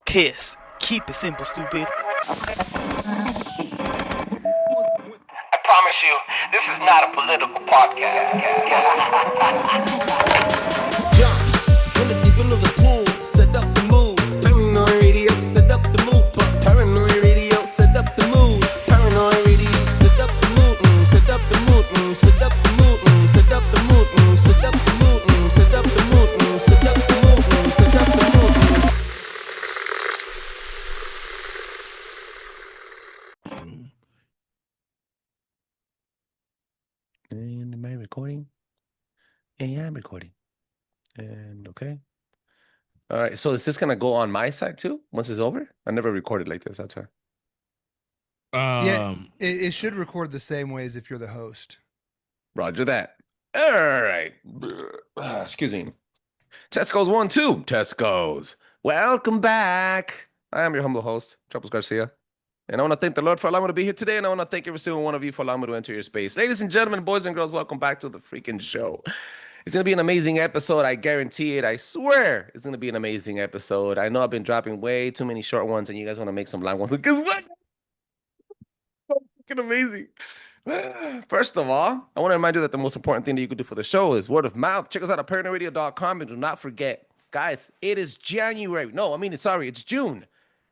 Kiss. Keep it simple, stupid. I promise you, this is not a political podcast. Jump from the deep end of the pool, set up the mood. Paranoid radio, set up the mood. Paranoid radio, set up the mood. Paranoid radio, set up the mood. Set up the mood. Set up the mood. Set up the mood. Set up the mood. Set up the mood. Set up the mood. Set up the mood. And am I recording? Yeah, I'm recording. And okay. All right. So is this gonna go on my side too once it's over? I never recorded like this. That's why. It should record the same way as if you're the host. Roger that. All right. Excuse me. Test goes 1, 2. Test goes. Welcome back. I am your humble host, Trebles Garcia. And I want to thank the Lord for allowing me to be here today. And I want to thank every single one of you for allowing me to enter your space. Ladies and gentlemen, boys and girls, welcome back to the freaking show. It's going to be an amazing episode. I guarantee it. I swear it's going to be an amazing episode. I know I've been dropping way too many short ones and you guys want to make some long ones. Because what? So freaking amazing. First of all, I want to remind you that the most important thing that you can do for the show is word of mouth. Check us out at paranoidradio.com and do not forget, guys, it is January. No, I mean, it's June.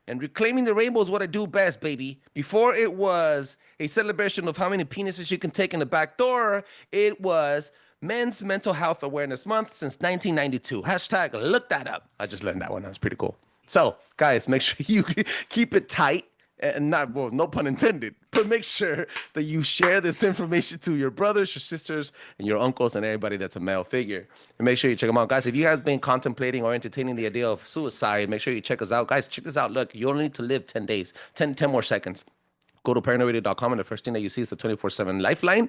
And reclaiming the rainbow is what I do best, baby. Before it was a celebration of how many penises you can take in the back door, it was Men's Mental Health Awareness Month since 1992. Hashtag look that up. I just learned that one. That's pretty cool. So, guys, make sure you keep it tight. And not, well, no pun intended, but make sure that you share this information to your brothers, your sisters, and your uncles, and everybody that's a male figure. And make sure you check them out. Guys, if you guys been contemplating or entertaining the idea of suicide, make sure you check us out. Guys, check this out. Look, you only need to live 10 days, 10 more seconds. Go to paranoidradio.com, and the first thing that you see is the 24/7 lifeline.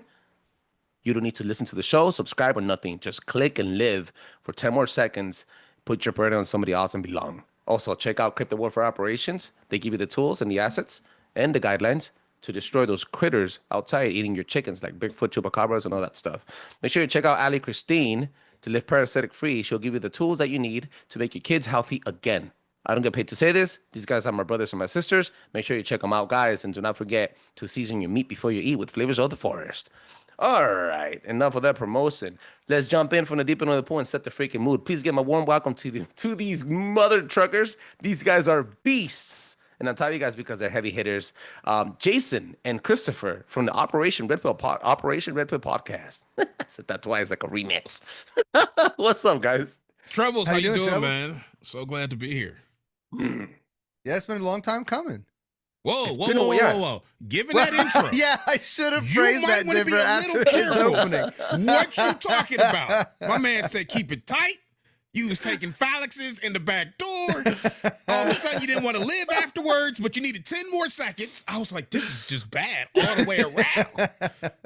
You don't need to listen to the show, subscribe, or nothing. Just click and live for 10 more seconds. Put your burden on somebody else and belong. Also, check out CRYPTID Warfare Operations. They give you the tools and the assets and the guidelines to destroy those critters outside eating your chickens like Bigfoot, Chupacabras, and all that stuff. Make sure you check out Ali Christine to live parasitic free. She'll give you the tools that you need to make your kids healthy again. I don't get paid to say this. These guys are my brothers and my sisters. Make sure you check them out, guys. And do not forget to season your meat before you eat with flavors of the forest. All right, enough of that promotion. Let's jump in from the deep end of the pool and set the freaking mood. Please give my warm welcome to these mother truckers. These guys are beasts. And I'll tell you guys because they're heavy hitters. Jason and Christopher from the Operation Red Pill podcast. I said that twice like a remix. What's up, guys? Trebles, how you doing, Trebles? man? So glad to be here. Yeah, it's been a long time coming. Whoa. Given that intro, Yeah, I should have you phrased might that want to be different a after little his careful. opening. What you talking about? My man said keep it tight. You was taking phalluxes in the back door. All of a sudden, you didn't want to live afterwards, but you needed 10 more seconds. I was like, this is just bad all the way around.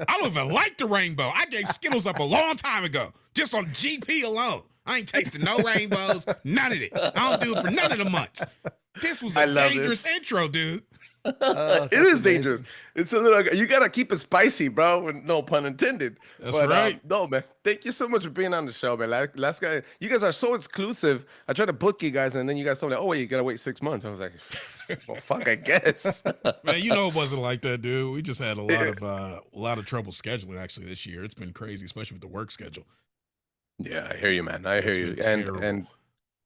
I don't even like the rainbow. I gave Skittles up a long time ago, just on GP alone. I ain't tasting no rainbows, none of it. I don't do it for none of the months. This was I a love dangerous this. intro, dude. It is dangerous. It's a little. You gotta keep it spicy, bro. With no pun intended. That's but, right. No, man. Thank you so much for being on the show, man. Last guy, you guys are so exclusive. I tried to book you guys, and then you guys told me, "Oh wait, you gotta wait 6 months." I was like, "Well, fuck, I guess." Man, you know it wasn't like that, dude. We just had a lot of trouble scheduling actually this year. It's been crazy, especially with the work schedule. Yeah, I hear you, man. I hear It's you. been And terrible.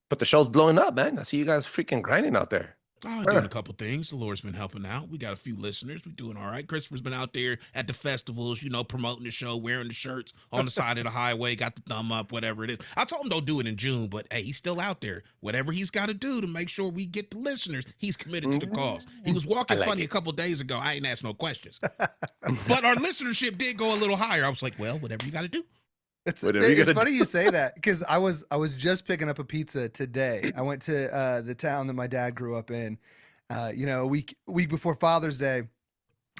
but the show's blowing up, man. I see you guys freaking grinding out there. Oh, doing a couple things. The Lord's been helping out. We got a few listeners. We're doing all right. Christopher's been out there at the festivals, promoting the show, wearing the shirts on the side of the highway, got the thumb up, whatever it is. I told him don't do it in June, but hey, he's still out there. Whatever he's got to do to make sure we get the listeners, he's committed to the cause. He was walking I like funny it. a couple days ago. I ain't asked no questions. But our listenership did go a little higher. I was like, well, whatever you got to do. It's Whatever you gotta funny you say that because I was just picking up a pizza today. I went to the town that my dad grew up in, a week before Father's Day,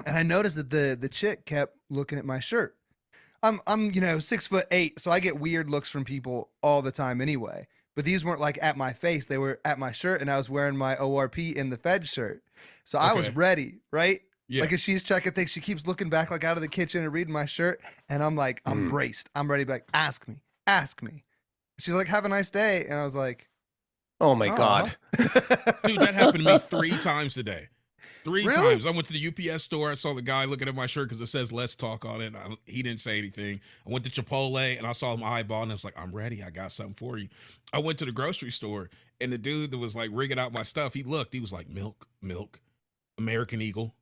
and I noticed that the chick kept looking at my shirt. I'm 6'8", so I get weird looks from people all the time anyway. But these weren't like at my face; they were at my shirt, and I was wearing my ORP in the Fed shirt, so I was Okay. ready, right? Yeah. Like as she's checking things, she keeps looking back like out of the kitchen and reading my shirt, and I'm like, I'm braced, I'm ready to be like, ask me. She's like, have a nice day, and I was like, Oh my "Aw." god. Dude, that happened to me 3 times today. 3 Really? times. I went to the UPS store. I saw the guy looking at my shirt because it says "Let's Talk" on it. He didn't say anything. I went to Chipotle and I saw him eyeball and I was like, "I'm ready. I got something for you." I went to the grocery store and the dude that was like rigging out my stuff, he looked. He was like, "Milk, milk, American Eagle."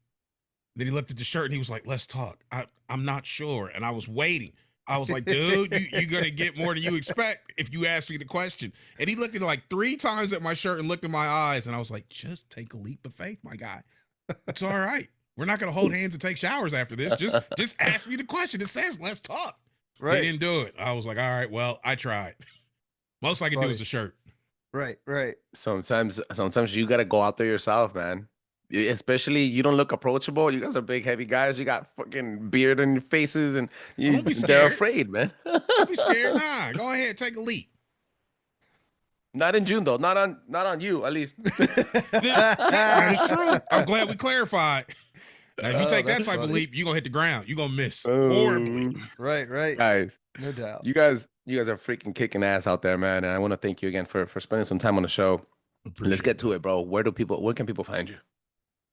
Then he looked at the shirt and he was like, "Let's talk." I'm not sure. And I was waiting. I was like, dude, you're going to get more than you expect if you ask me the question. And he looked at like 3 times at my shirt and looked in my eyes. And I was like, just take a leap of faith, my guy. It's all right. We're not going to hold hands and take showers after this. Just ask me the question. It says, "Let's talk." Right. They didn't do it. I was like, all right, well, I tried. Most I can do is a shirt. Right. Right. Sometimes you gotta go out there yourself, man. Especially you don't look approachable. You guys are big, heavy guys. You got fucking beard on your faces, and Don't be they're scared. afraid, man. Don't be scared. Nah, go ahead, take a leap. Not in June though. Not on you, at least. That is true. I'm glad we clarified. Now, if you take that that's type of funny. leap, you're gonna hit the ground. You're gonna miss Oh. horribly. Right. Right. Guys, No doubt. you guys are freaking kicking ass out there, man. And I want to thank you again for spending some time on the show. Let's get to it, bro. Where can people find you?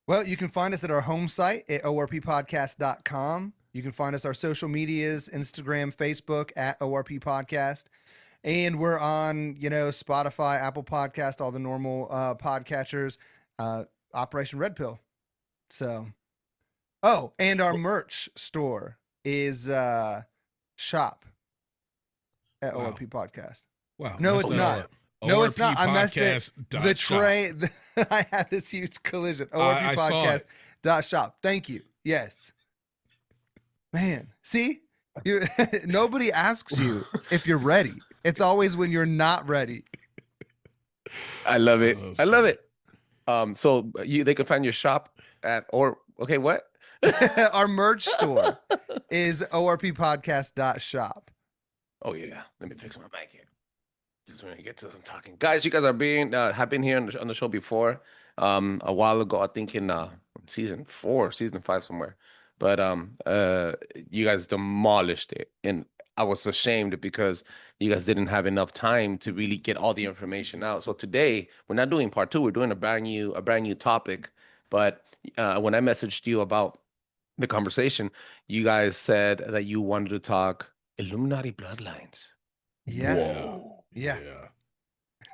Well, you can find us at our home site at orppodcast.com. You can find us our social medias, Instagram, Facebook at ORP Podcast. And we're on, Spotify, Apple Podcast, all the normal podcatchers, Operation Red Pill. So, and our merch store is shop at Wow. ORP Podcast. Wow. No, messed it's it not. all up. No, it's not. I messed it. ORPpodcast.shop. The tray, I had this huge collision. I saw it. ORPpodcast.shop. Thank you. Yes. Man, see? Nobody asks you if you're ready. It's always when you're not ready. I love it. Oh, I love it. So they can find your shop at what? Our merch store is orppodcast.shop. Oh yeah. Let me fix my mic here. Just want to get to some talking. Guys, you guys have been here on the show before. A while ago, I think in season 4, season 5 somewhere. But you guys demolished it. And I was ashamed because you guys didn't have enough time to really get all the information out. So today, we're not doing part 2. We're doing a brand new topic. But when I messaged you about the conversation, you guys said that you wanted to talk Illuminati bloodlines. Yeah. Whoa. Yeah.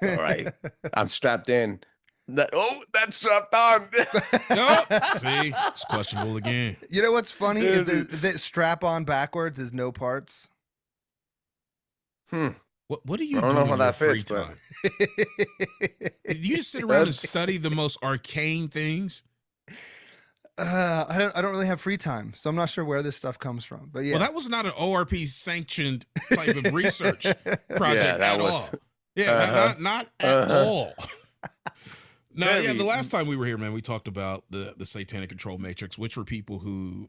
All right. I'm strapped in. That's strapped on. Nope. See, it's questionable again. You know what's funny is that strap on backwards is no parts. What do you I do don't know in how your that free fits, but- time? You just sit around and study the most arcane things? I don't really have free time, so I'm not sure where this stuff comes from. But yeah. Well, that was not an ORP sanctioned type of research project that at was- all. Yeah, not at all. No, yeah, the last time we were here, man, we talked about the satanic control matrix, which for people who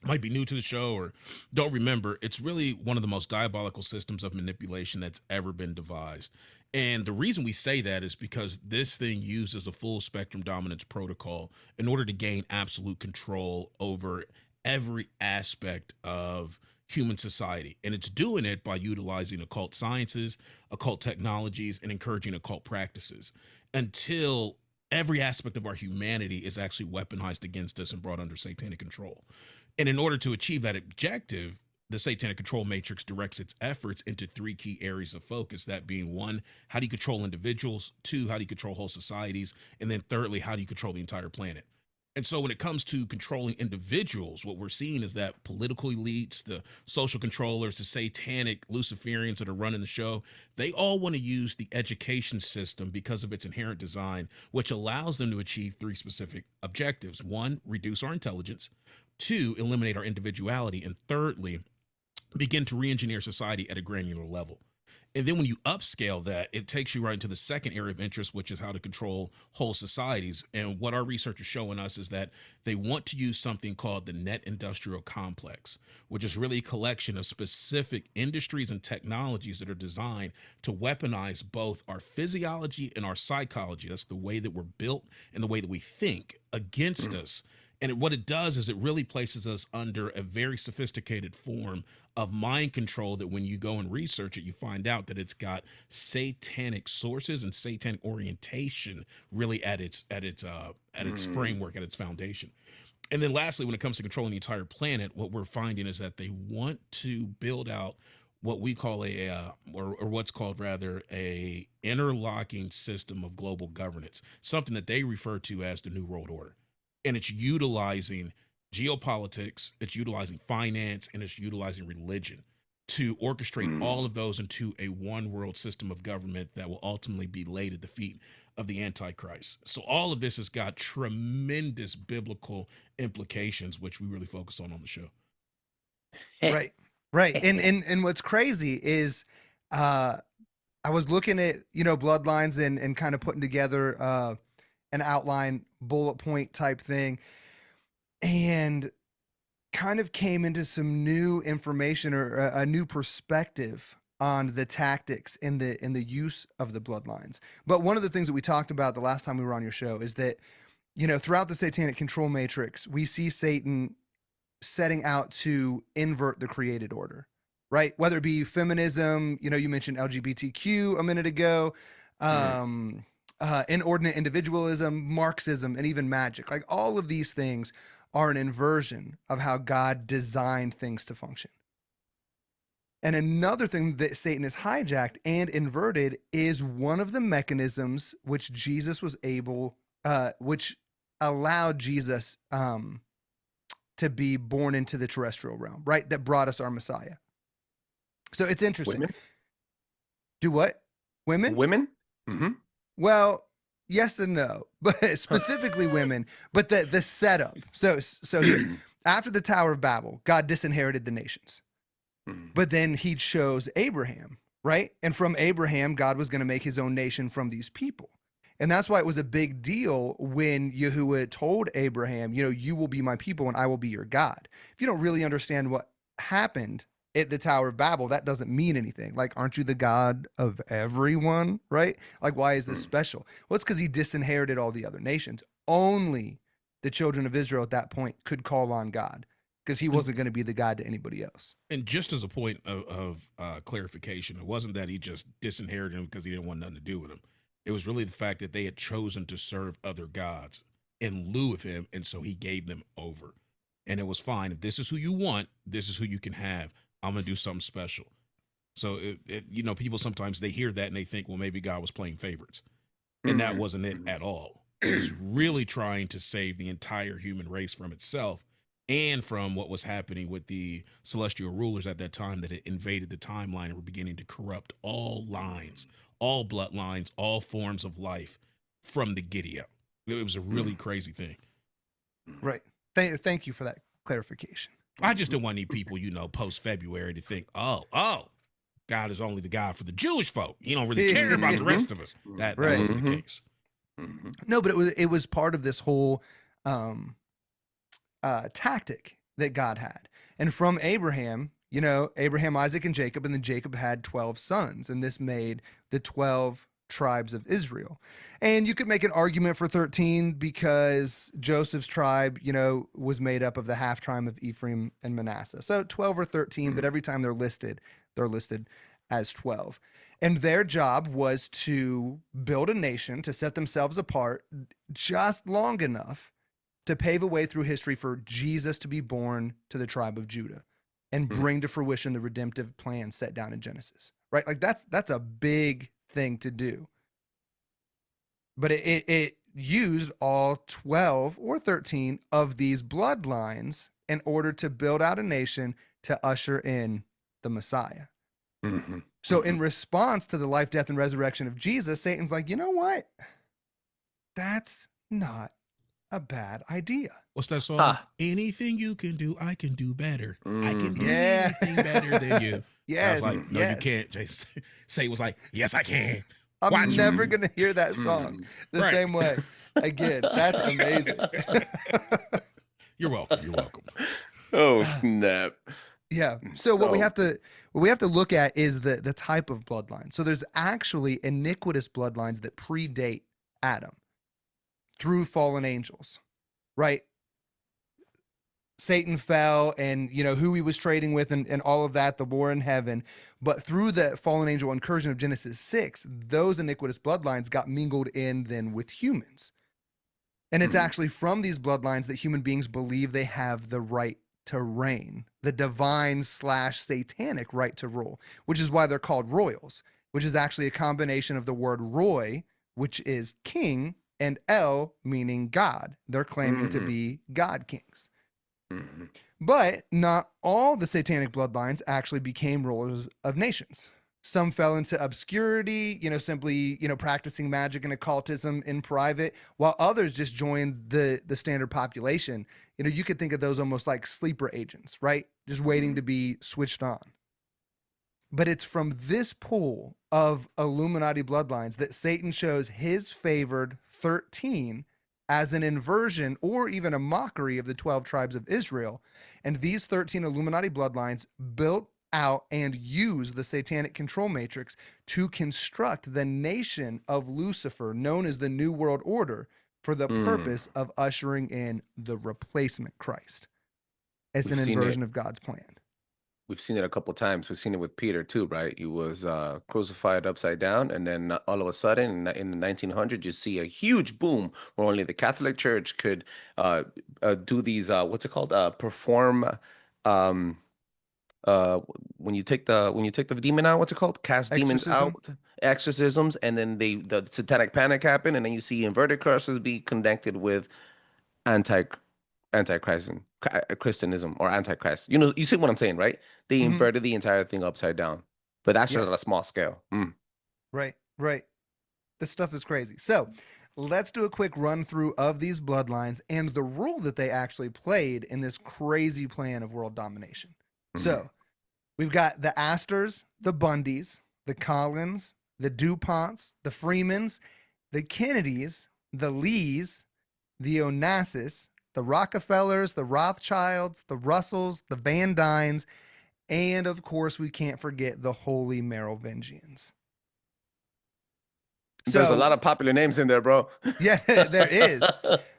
might be new to the show or don't remember, it's really one of the most diabolical systems of manipulation that's ever been devised. And the reason we say that is because this thing uses a full spectrum dominance protocol in order to gain absolute control over every aspect of human society. And it's doing it by utilizing occult sciences, occult technologies, and encouraging occult practices until every aspect of our humanity is actually weaponized against us and brought under satanic control. And in order to achieve that objective, the satanic control matrix directs its efforts into 3 key areas of focus, that being 1, how do you control individuals? 2, how do you control whole societies? And then thirdly, how do you control the entire planet? And so when it comes to controlling individuals, what we're seeing is that political elites, the social controllers, the satanic Luciferians that are running the show, they all want to use the education system because of its inherent design, which allows them to achieve 3 specific objectives. 1, reduce our intelligence. 2, eliminate our individuality. And thirdly, begin to re-engineer society at a granular level. And then when you upscale that, it takes you right into the second area of interest, which is how to control whole societies. And what our research is showing us is that they want to use something called the net industrial complex, which is really a collection of specific industries and technologies that are designed to weaponize both our physiology and our psychology. That's the way that we're built and the way that we think against us. what it does is it really places us under a very sophisticated form of mind control that when you go and research it, you find out that it's got satanic sources and satanic orientation really at its framework, at its foundation. And then lastly, when it comes to controlling the entire planet, what we're finding is that they want to build out what we call or what's called rather a interlocking system of global governance, something that they refer to as the New World Order. And it's utilizing geopolitics, it's utilizing finance, and it's utilizing religion to orchestrate all of those into a one world system of government that will ultimately be laid at the feet of the Antichrist. So all of this has got tremendous biblical implications, which we really focus on the show. Right. Right. And what's crazy is I was looking at, Bloodlines and kind of putting together an outline bullet point type thing, and kind of came into some new information or a new perspective on the tactics and the use of the bloodlines. But one of the things that we talked about the last time we were on your show is that, throughout the satanic control matrix, we see Satan setting out to invert the created order, right? Whether it be feminism, you mentioned LGBTQ a minute ago, inordinate individualism, Marxism, and even magic. Like, all of these things are an inversion of how God designed things to function. And another thing that Satan has hijacked and inverted is one of the mechanisms which Jesus was able, which allowed Jesus to be born into the terrestrial realm, right? That brought us our Messiah. So it's interesting. Women? Do what? Women? Women? Mm-hmm. Well, yes and no, but specifically women, but the setup. So here, after the Tower of Babel, God disinherited the nations, but then he chose Abraham, right? And from Abraham, God was going to make his own nation from these people. And that's why it was a big deal when Yahuwah told Abraham, you will be my people and I will be your God. If you don't really understand what happened at the Tower of Babel, that doesn't mean anything. Like, aren't you the God of everyone, right? Like, why is this special? Well, it's because he disinherited all the other nations. Only the children of Israel at that point could call on God, because he wasn't going to be the God to anybody else. And just as a point of clarification, it wasn't that he just disinherited him because he didn't want nothing to do with him. It was really the fact that they had chosen to serve other gods in lieu of him, and so he gave them over. And it was fine. If this is who you want, this is who you can have. I'm going to do something special. So, people sometimes they hear that and they think, well, maybe God was playing favorites. And that wasn't it at all. It was really trying to save the entire human race from itself and from what was happening with the celestial rulers at that time that had invaded the timeline and were beginning to corrupt all lines, all bloodlines, all forms of life from the giddy up. It was a really crazy thing. Right. Thank you for that clarification. I just don't want any people, post-February to think, oh, God is only the God for the Jewish folk. You don't really care about the rest of us. That wasn't the case. No, but it was part of this whole tactic that God had. And from Abraham, Abraham, Isaac, and Jacob, and then Jacob had 12 sons, and this made the 12 tribes of Israel. And you could make an argument for 13 because Joseph's tribe, was made up of the half tribe of Ephraim and Manasseh. So 12 or 13, but every time they're listed as 12. And their job was to build a nation, to set themselves apart just long enough to pave a way through history for Jesus to be born to the tribe of Judah and bring to fruition the redemptive plan set down in Genesis, right? Like, that's a big thing to do. But it used all 12 or 13 of these bloodlines in order to build out a nation to usher in the Messiah. So in response to the life, death, and resurrection of Jesus, Satan's like, you know what? That's not a bad idea. What's that song? Anything you can do, I can do better. I can do anything better than you. Yes. I was like, no, you can't. Satan was like, yes, I can. I'm never going to hear that song the same way again. That's amazing. You're welcome. Oh, snap. Yeah. So what we have to look at is the type of bloodline. So there's actually iniquitous bloodlines that predate Adam through fallen angels, right? Satan fell and, who he was trading with and all of that, the war in heaven. But through the fallen angel incursion of Genesis 6, those iniquitous bloodlines got mingled in then with humans. And it's actually from these bloodlines that human beings believe they have the right to reign, the divine / satanic right to rule, which is why they're called royals, which is actually a combination of the word roy, which is king, and El meaning God. They're claiming to be God kings. But not all the satanic bloodlines actually became rulers of nations. Some fell into obscurity, simply, practicing magic and occultism in private, while others just joined the standard population. You could think of those almost like sleeper agents, right? Just waiting to be switched on. But it's from this pool of Illuminati bloodlines that Satan chose his favored 13 as an inversion or even a mockery of the 12 tribes of Israel. And these 13 Illuminati bloodlines built out and use the satanic control matrix to construct the nation of Lucifer, known as the New World Order, for the purpose of ushering in the replacement Christ. It's an inversion of God's plan. We've seen it a couple times. We've seen it with Peter too, right? He was crucified upside down, and then all of a sudden, in the 1900s, you see a huge boom where only the Catholic Church could do these. What's it called? Perform. When you take the demon out, what's it called? Cast demons out, exorcisms, and then the satanic panic happened, and then you see inverted crosses be connected with Christianism or antichrist. You see what I'm saying, right? They inverted the entire thing upside down, but that's just on a small scale. Right. This stuff is crazy. So let's do a quick run through of these bloodlines and the role that they actually played in this crazy plan of world domination. So we've got the Astors, the Bundys, the Collins, the DuPonts, the Freemans, the Kennedys, the Lees, the Onassis, the Rockefellers, the Rothschilds, the Russells, the Van Dynes, and of course we can't forget the Holy Merovingians. There's a lot of popular names in there, bro. Yeah, there is.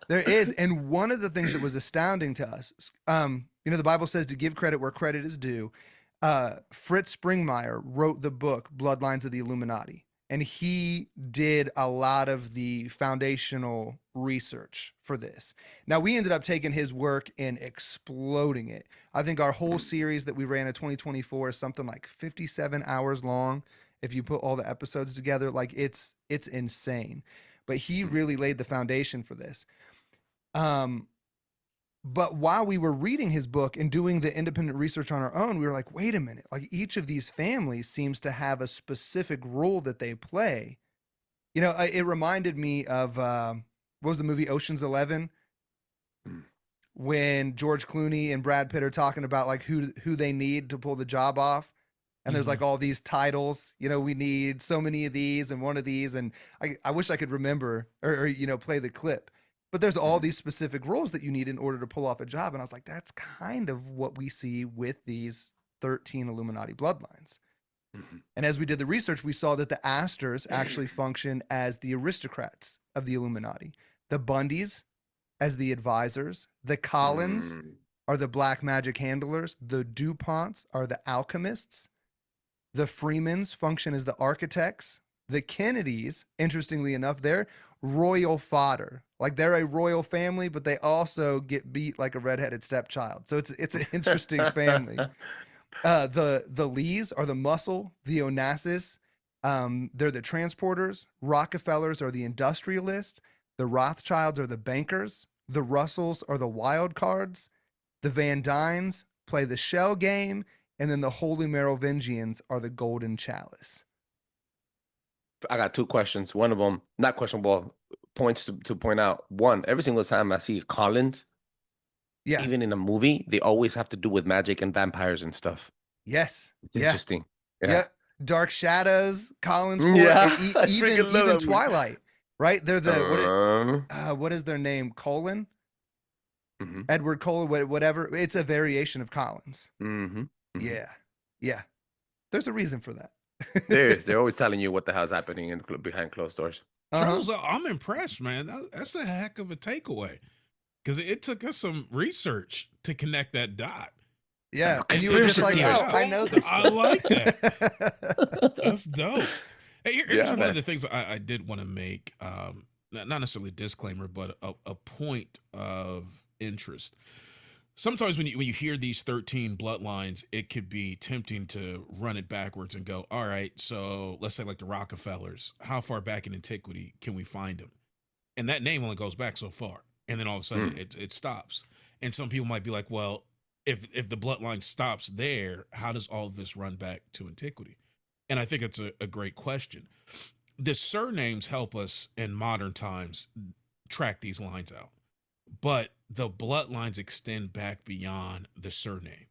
There is. And one of the things that was astounding to us, the Bible says to give credit where credit is due. Fritz Springmeier wrote the book Bloodlines of the Illuminati, and he did a lot of the foundational research for this. Now, we ended up taking his work and exploding it. I think our whole series that we ran in 2024 is something like 57 hours long. If you put all the episodes together, like it's insane. But he really laid the foundation for this. But while we were reading his book and doing the independent research on our own, we were like, wait a minute, like each of these families seems to have a specific role that they play. It reminded me of, what was the movie Ocean's 11? When George Clooney and Brad Pitt are talking about like who they need to pull the job off. And there's like all these titles, we need so many of these and one of these. And I wish I could remember or play the clip. But there's all these specific roles that you need in order to pull off a job. And I was like, that's kind of what we see with these 13 Illuminati bloodlines. And as we did the research, we saw that the Astors actually function as the aristocrats of the Illuminati. The Bundys as the advisors. The Collins are the black magic handlers. The DuPonts are the alchemists. The Freemans function as the architects. The Kennedys, interestingly enough, they're royal fodder. Like they're a royal family, but they also get beat like a redheaded stepchild. So it's an interesting family. The Lees are the muscle. The Onassis, they're the transporters. Rockefellers are the industrialists. The Rothschilds are the bankers. The Russells are the wild cards. The Van Dynes play the shell game. And then the Holy Merovingians are the golden chalice. I got two questions. One of them, not questionable, points to point out. One, every single time I see Collins, even in a movie, they always have to do with magic and vampires and stuff. Yes. It's interesting. Yeah. Dark Shadows, Collins, even Twilight, right? They're the, what is their name? Colin? Edward Cullen, whatever. It's a variation of Collins. Yeah. There's a reason for that. They're always telling you what the hell's happening behind closed doors. Trebles, I'm impressed, man. That's a heck of a takeaway, because it took us some research to connect that dot. Yeah, and you were just like, Conspiracy oh, I know this. I like that. That's dope. Hey, here's Yeah, one man. of the things I did want to make, not necessarily a disclaimer, but a point of interest. Sometimes when you hear these 13 bloodlines, it could be tempting to run it backwards and go, all right, so let's say like the Rockefellers, how far back in antiquity can we find them? And that name only goes back so far. And then all of a sudden it stops. And some people might be like, well, if the bloodline stops there, how does all of this run back to antiquity? And I think it's a great question. The surnames help us in modern times track these lines out, but the bloodlines extend back beyond the surname.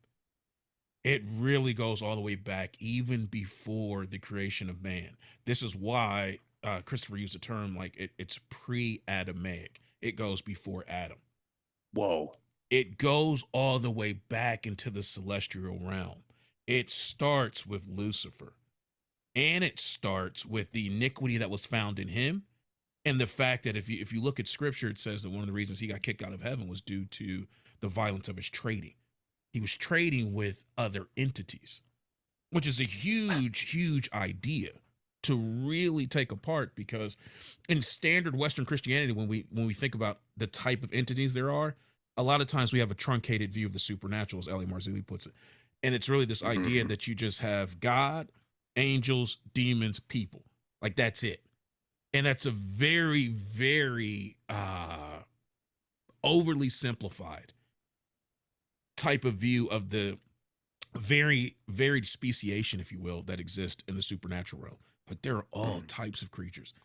It really goes all the way back, even before the creation of man. This is why Christopher used the term like it's pre-Adamic. It goes before Adam. Whoa. It goes all the way back into the celestial realm. It starts with Lucifer, and it starts with the iniquity that was found in him, and the fact that if you look at scripture, it says that one of the reasons he got kicked out of heaven was due to the violence of his trading. He was trading with other entities, which is a huge idea to really take apart, because in standard Western Christianity, when we think about the type of entities there are, a lot of times we have a truncated view of the supernatural, as L.A. Marzulli puts it. And it's really this idea that you just have God, angels, demons, people. Like, that's it. And that's a very overly simplified type of view of the very varied speciation, if you will, that exist in the supernatural realm. Like, there are all types of creatures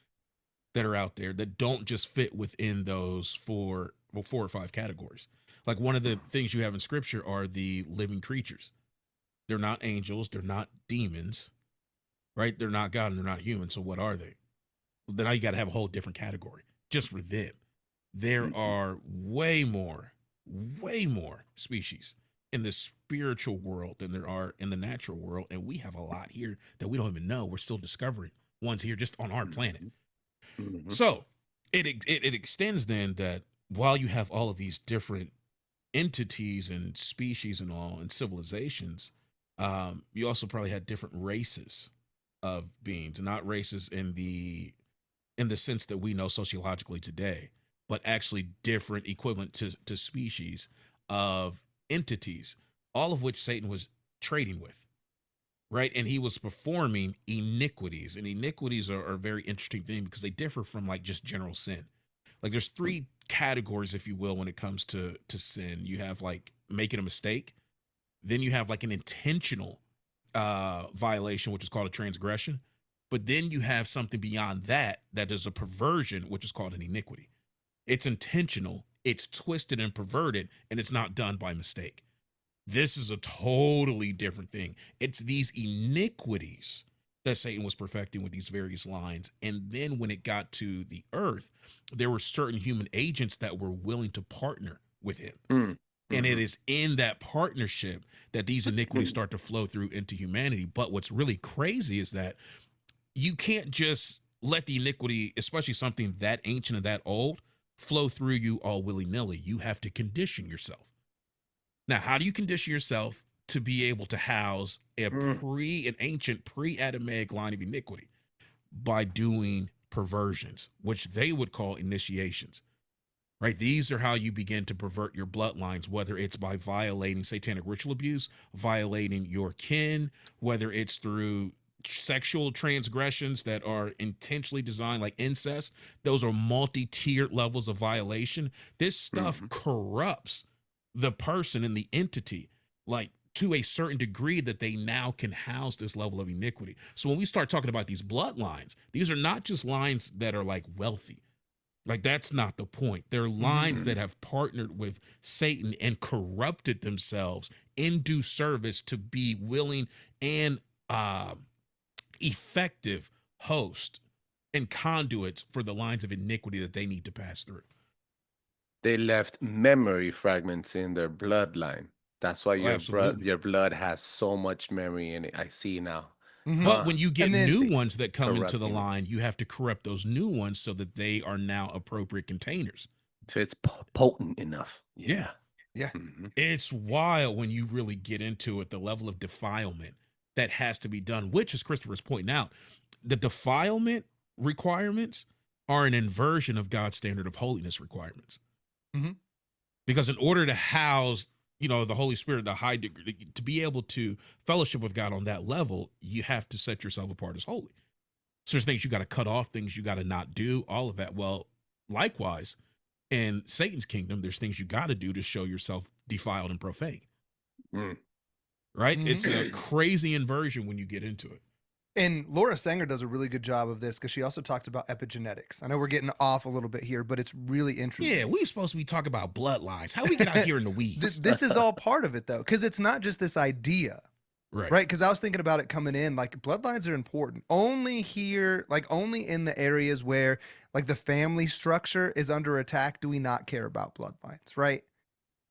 that are out there that don't just fit within those four or five categories. Like, one of the things you have in scripture are the living creatures. They're not angels, they're not demons, right? They're not God and they're not human. So what are they? Well, then now you got to have a whole different category just for them. There are way more species in the spiritual world than there are in the natural world. And we have a lot here that we don't even know. We're still discovering ones here just on our planet. So it extends then that while you have all of these different entities and species and all and civilizations, you also probably had different races of beings, not races in the sense that we know sociologically today, but actually different equivalent to species of entities, all of which Satan was trading with, right? And he was performing iniquities, and iniquities are a very interesting thing because they differ from like just general sin. Like, there's three categories, if you will, when it comes to sin. You have like making a mistake, then you have like an intentional violation, which is called a transgression, but then you have something beyond that is a perversion, which is called an iniquity. It's intentional, it's twisted and perverted, and it's not done by mistake. This is a totally different thing. It's these iniquities that Satan was perfecting with these various lines. And then when it got to the earth, there were certain human agents that were willing to partner with him. And it is in that partnership that these iniquities start to flow through into humanity. But what's really crazy is that you can't just let the iniquity, especially something that ancient and that old, flow through you all willy-nilly. You have to condition yourself. Now, how do you condition yourself to be able to house an ancient pre-Adamic line of iniquity? By doing perversions, which they would call initiations, right? These are how you begin to pervert your bloodlines, whether it's by violating satanic ritual abuse, violating your kin, whether it's through sexual transgressions that are intentionally designed, like incest. Those are multi-tiered levels of violation. This stuff corrupts the person and the entity, like to a certain degree that they now can house this level of iniquity. So when we start talking about these bloodlines, these are not just lines that are like wealthy. Like, that's not the point. They're lines that have partnered with Satan and corrupted themselves in due service to be willing and effective host and conduits for the lines of iniquity that they need to pass through. They left memory fragments in their bloodline. That's why your blood has so much memory in it. I see now. But when you get new ones that come into the corrupting it. line, you have to corrupt those new ones so that they are now appropriate containers. So it's potent enough. Yeah. Yeah. Mhm. It's wild when you really get into it, the level of defilement that has to be done, which, as Christopher's pointing out, the defilement requirements are an inversion of God's standard of holiness requirements. Mhm. Because in order to house, the Holy Spirit, the high degree, to be able to fellowship with God on that level, you have to set yourself apart as holy. So there's things you got to cut off, things you got to not do, all of that. Well, likewise, in Satan's kingdom, there's things you got to do to show yourself defiled and profane. Mm. Right? Mhm. It's a crazy inversion when you get into it. And Laura Sanger does a really good job of this because she also talks about epigenetics. I know we're getting off a little bit here, but it's really interesting. Yeah, we supposed to be talking about bloodlines. How we get out here in the weeds? This is all part of it, though, because it's not just this idea, Right. right? Because I was thinking about it coming in, like bloodlines are important. Only here, like only in the areas where like the family structure is under attack, do we not care about bloodlines, right?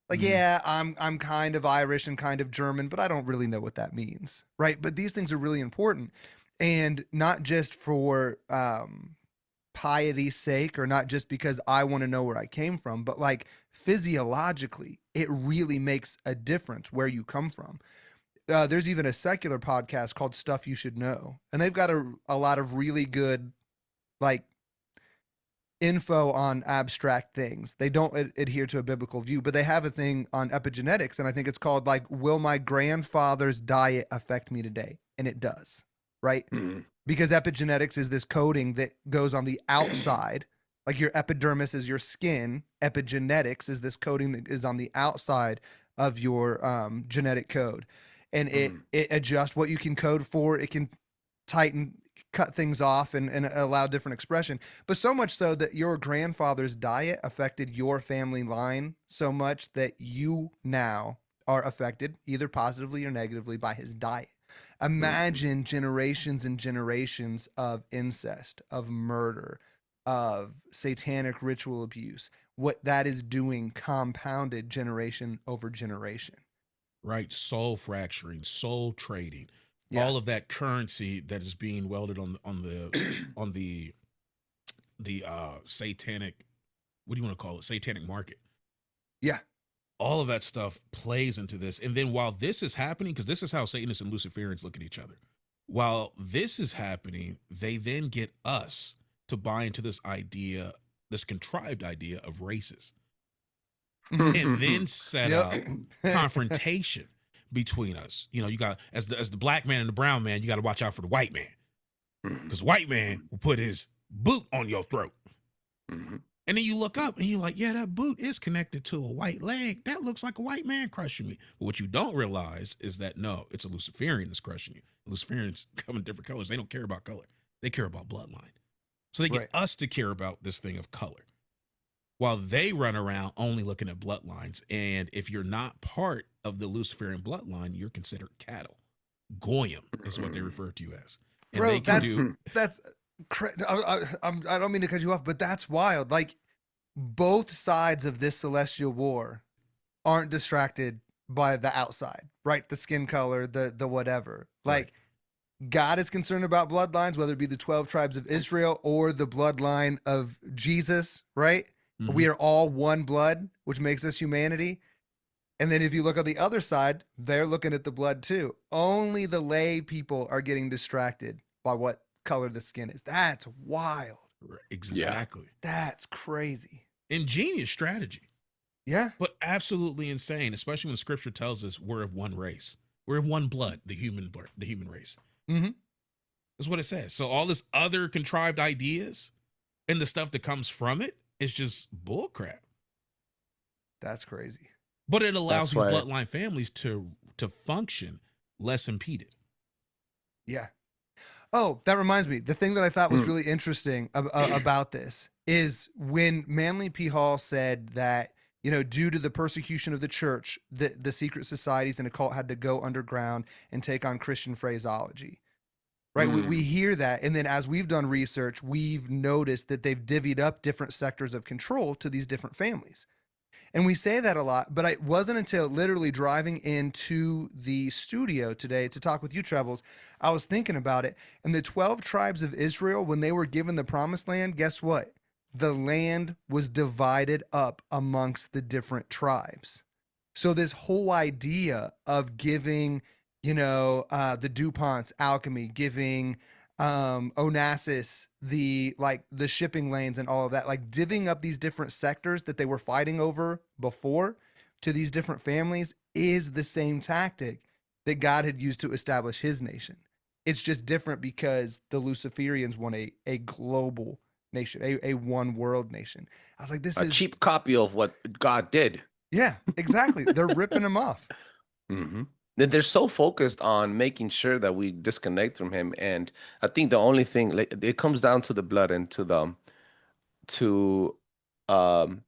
Like, Mhm. yeah, I'm kind of Irish and kind of German, but I don't really know what that means, right? But these things are really important, and not just for piety's sake, or not just because I want to know where I came from, but like physiologically, it really makes a difference where you come from. There's even a secular podcast called Stuff You Should Know, and they've got a lot of really good like info on abstract things. They don't adhere to a biblical view, but they have a thing on epigenetics, and I think it's called like, will my grandfather's diet affect me today? And it does, right? Mhm. Because epigenetics is this coding that goes on the outside. Like your epidermis is your skin. Epigenetics is this coding that is on the outside of your genetic code. And it adjusts what you can code for. It can tighten, cut things off, and allow different expression. But so much so that your grandfather's diet affected your family line so much that you now are affected either positively or negatively by his diet. Imagine generations and generations of incest, of murder, of satanic ritual abuse, what that is doing compounded generation over generation. Right. Soul fracturing, soul trading, Yeah. all of that currency that is being welded on the satanic, what do you want to call it? Satanic market. Yeah. All of that stuff plays into this. And then while this is happening, because this is how Satanists and Luciferians look at each other. While this is happening, they then get us to buy into this idea, this contrived idea of races, and then set Yep. up confrontation between us. You got as the black man and the brown man, you got to watch out for the white man, because white man will put his boot on your throat. Mhm. And then you look up and you're like, yeah, that boot is connected to a white leg. That looks like a white man crushing me. But what you don't realize is that, no, it's a Luciferian that's crushing you. Luciferians come in different colors. They don't care about color. They care about bloodline. So they get Right. us to care about this thing of color, while they run around only looking at bloodlines. And if you're not part of the Luciferian bloodline, you're considered cattle. Goyim is what they refer to you as. And Bro, they can that's I don't mean to cut you off, but that's wild. Like, both sides of this celestial war aren't distracted by the outside, right? The skin color, the whatever. Like, God is concerned about bloodlines, whether it be the 12 tribes of Israel or the bloodline of Jesus, right? Mhm. We are all one blood, which makes us humanity. And then if you look on the other side, they're looking at the blood too. Only the lay people are getting distracted by what color the skin is. That's wild. exactly. That's crazy. Ingenious strategy. Yeah. But absolutely insane, especially when scripture tells us we're of one race. We're of one blood, the human race. Mm-hmm. That's what it says. So all this other contrived ideas and the stuff that comes from it is just bull crap. That's crazy. But it allows That's these why- bloodline families to function less impeded. Yeah. Oh, that reminds me. The thing that I thought was really interesting about this is when Manly P. Hall said that, due to the persecution of the church, the secret societies and occult had to go underground and take on Christian phraseology. Right? We hear that. And then as we've done research, we've noticed that they've divvied up different sectors of control to these different families. And we say that a lot, but it wasn't until literally driving into the studio today to talk with you, Trebles, I was thinking about it. And the 12 tribes of Israel, when they were given the promised land, guess what? The land was divided up amongst the different tribes. So this whole idea of giving, the DuPonts alchemy, giving Onassis the shipping lanes and all of that, like divvying up these different sectors that they were fighting over before to these different families is the same tactic that God had used to establish his nation. It's just different because the Luciferians want a global nation, a one world nation. I was like, this A is cheap copy of what God did. yeah, exactly. They're ripping him off. Mm-hmm. They're so focused on making sure that we disconnect from him, and I think the only thing, like, it comes down to the blood and to um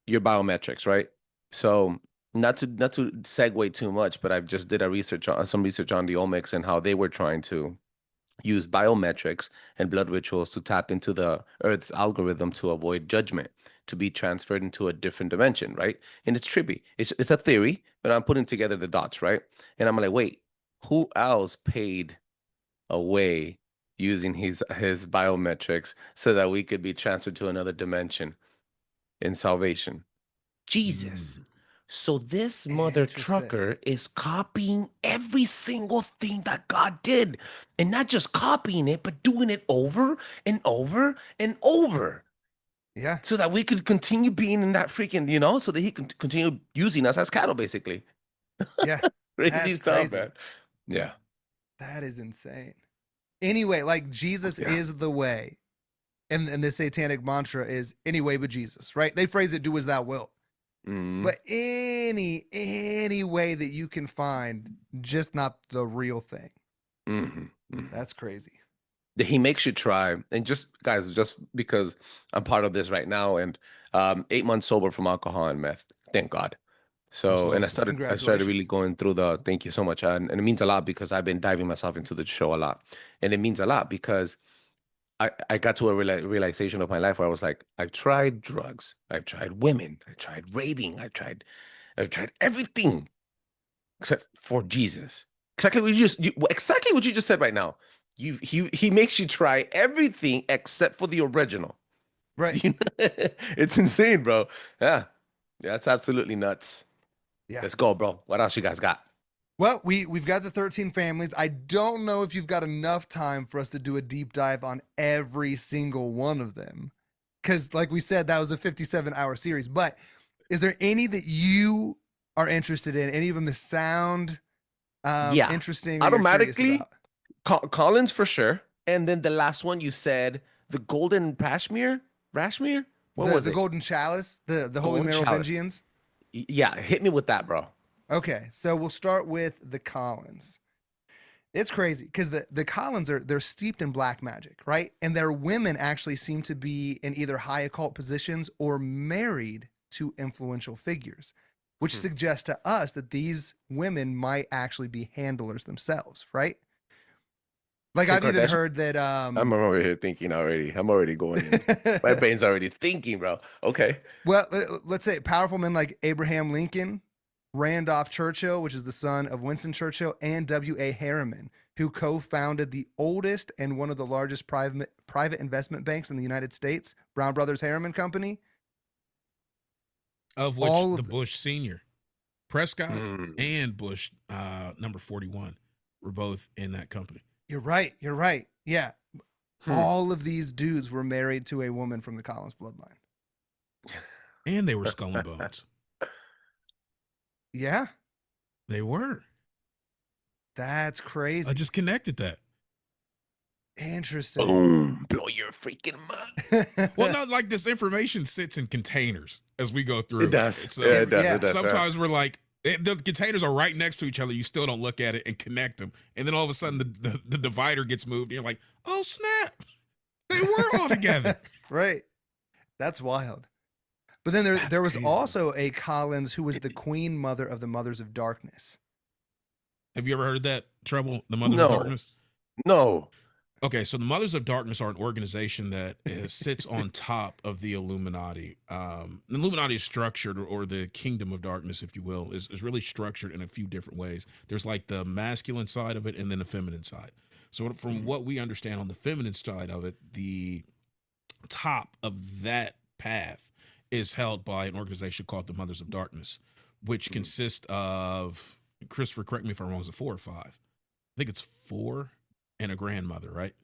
your biometrics, right? So not to segue too much, but I've just did some research on the omics and how they were trying to use biometrics and blood rituals to tap into the Earth's algorithm to avoid judgment, to be transferred into a different dimension, right? And it's trippy. It's a theory, but I'm putting together the dots, right? And I'm like, wait, who else paid away using his biometrics so that we could be transferred to another dimension in salvation? Jesus. So this mother Interesting. trucker is copying every single thing that God did, and not just copying it, but doing it over and over and over, Yeah. so that we could continue being in that freaking, so that he can continue using us as cattle, basically. Yeah. Crazy That's stuff, crazy. man. Yeah. That is insane. Anyway, like Jesus Yeah. is the way. And the satanic mantra is any way but Jesus, right? They phrase it, do as thou wilt. Mhm. But any way that you can find, just not the real thing. Mhm. Mhm. That's crazy. That he makes you try, and just guys, just because I'm part of this right now, and 8 months sober from alcohol and meth, thank God. So, and I awesome. started really Congratulations. going through thank you so much. And it means a lot because I've been diving myself into the show a lot. And it means a lot because I got to a realization of my life where I was like, I've tried drugs, I've tried women, I tried raving, I've tried everything except for Jesus. Exactly exactly what you just said right now. He makes you try everything except for the original. Right. It's insane, bro. Yeah. That's absolutely nuts. Yeah. Let's go, bro. What else you guys got? Well, we've got the 13 families. I don't know if you've got enough time for us to do a deep dive on every single one of them. Because, like we said, that was a 57-hour series. But is there any that you are interested in? Any of them that sound Yeah. interesting or you're curious Automatically, about? Collins for sure. And then the last one you said, the Golden Rashmere? Rashmere? What was The it? Golden Chalice, the Holy Golden Chalice. Merovingians. Yeah, hit me with that, bro. Okay, so we'll start with the Collins. It's crazy because the Collins they're steeped in black magic, right? And their women actually seem to be in either high occult positions or married to influential figures, which suggests to us that these women might actually be handlers themselves, right? Like Kim I've even Kardashian? heard that I'm over here thinking already. I'm already going in. My brain's already thinking, bro. Okay. well, let's say powerful men like Abraham Lincoln, Randolph Churchill, which is the son of Winston Churchill, and W.A. Harriman, who co-founded the oldest and one of the largest private investment banks in the United States, Brown Brothers Harriman Company. Of which All the of Bush Senior, Prescott, Mm. and Bush number 41 were both in that company. You're right. You're right. Yeah. Hmm. All of these dudes were married to a woman from the Collins bloodline. And they were skull and bones. Yeah. They were. That's crazy. I just connected that. Interesting. Boom. Blow your freaking mind. Well, no, like this information sits in containers as we go through. It does. So Yeah, it does. yeah. It does. sometimes we're like, the containers are right next to each other. You still don't look at it and connect them. And then all of a sudden the divider gets moved. And you're like, oh, snap. They were all together. Right. That's wild. But then That's there was crazy. also a Collins who was the queen mother of the Mothers of Darkness. Have you ever heard that, Treble? The Mothers No. of Darkness? No. Okay, so the Mothers of Darkness are an organization that sits on top of the Illuminati. The Illuminati is structured, or the Kingdom of Darkness, if you will, is really structured in a few different ways. There's like the masculine side of it and then the feminine side. So from what we understand on the feminine side of it, the top of that path is held by an organization called the Mothers of Darkness, which consists of, Christopher, correct me if I'm wrong, is it 4 or 5? I think it's 4 and a grandmother, right?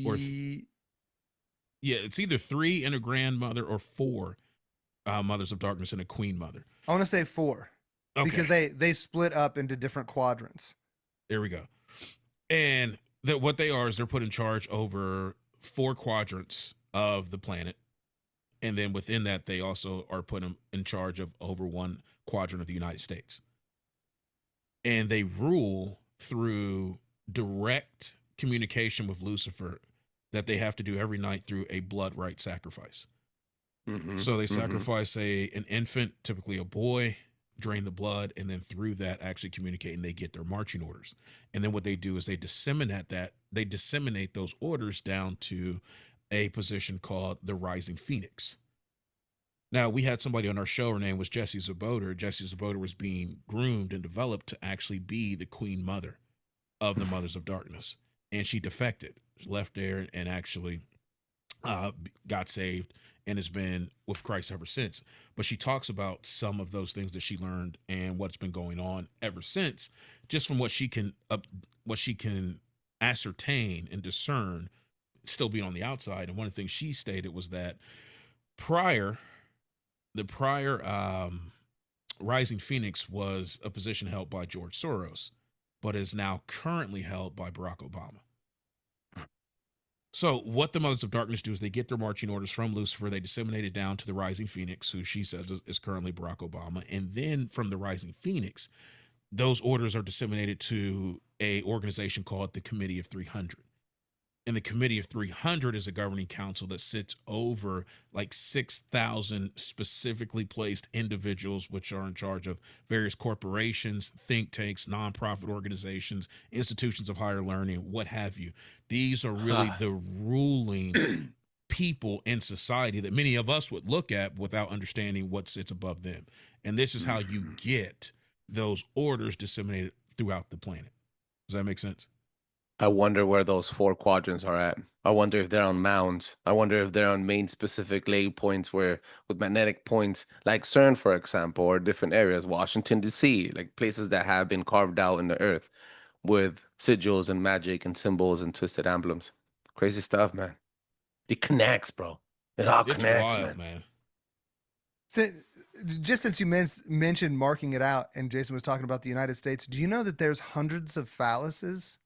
Or yeah, it's either 3 and a grandmother or 4 mothers of darkness and a queen mother. I want to say 4 Okay. because they split up into different quadrants. There we go. And what they are is they're put in charge over 4 quadrants of the planet. And then within that, they also are put in charge of over 1 quadrant of the United States. And they rule through direct communication with Lucifer that they have to do every night through a blood right sacrifice. So they sacrifice an infant, typically a boy, drain the blood, and then through that actually communicate, and they get their marching orders. And then what they do is they disseminate those orders down to a position called the Rising Phoenix. Now, we had somebody on our show, her name was Jessie Zaboter. Jessie Zaboter was being groomed and developed to actually be the queen mother of the Mothers of Darkness. And she defected, left there, and actually got saved and has been with Christ ever since. But she talks about some of those things that she learned and what's been going on ever since, just from what she can ascertain and discern, still being on the outside. And one of the things she stated was that the prior Rising Phoenix was a position held by George Soros, but is now currently held by Barack Obama. So what the Mothers of Darkness do is they get their marching orders from Lucifer. They disseminate it down to the Rising Phoenix, who she says is currently Barack Obama. And then from the Rising Phoenix, those orders are disseminated to a organization called the Committee of 300. And the Committee of 300 is a governing council that sits over like 6,000 specifically placed individuals, which are in charge of various corporations, think tanks, nonprofit organizations, institutions of higher learning, what have you. These are really the ruling people in society that many of us would look at without understanding what sits above them. And this is how you get those orders disseminated throughout the planet. Does that make sense? I wonder where those 4 quadrants are at. I wonder if they're on mounds. I wonder if they're on main specific leg points with magnetic points, like CERN, for example, or different areas, Washington, D.C., like places that have been carved out in the earth with sigils and magic and symbols and twisted emblems. Crazy stuff, man. It connects, bro. It all It's connects, wild, man. So, just since you mentioned marking it out, and Jason was talking about the United States, do you know that there's hundreds of phalluses?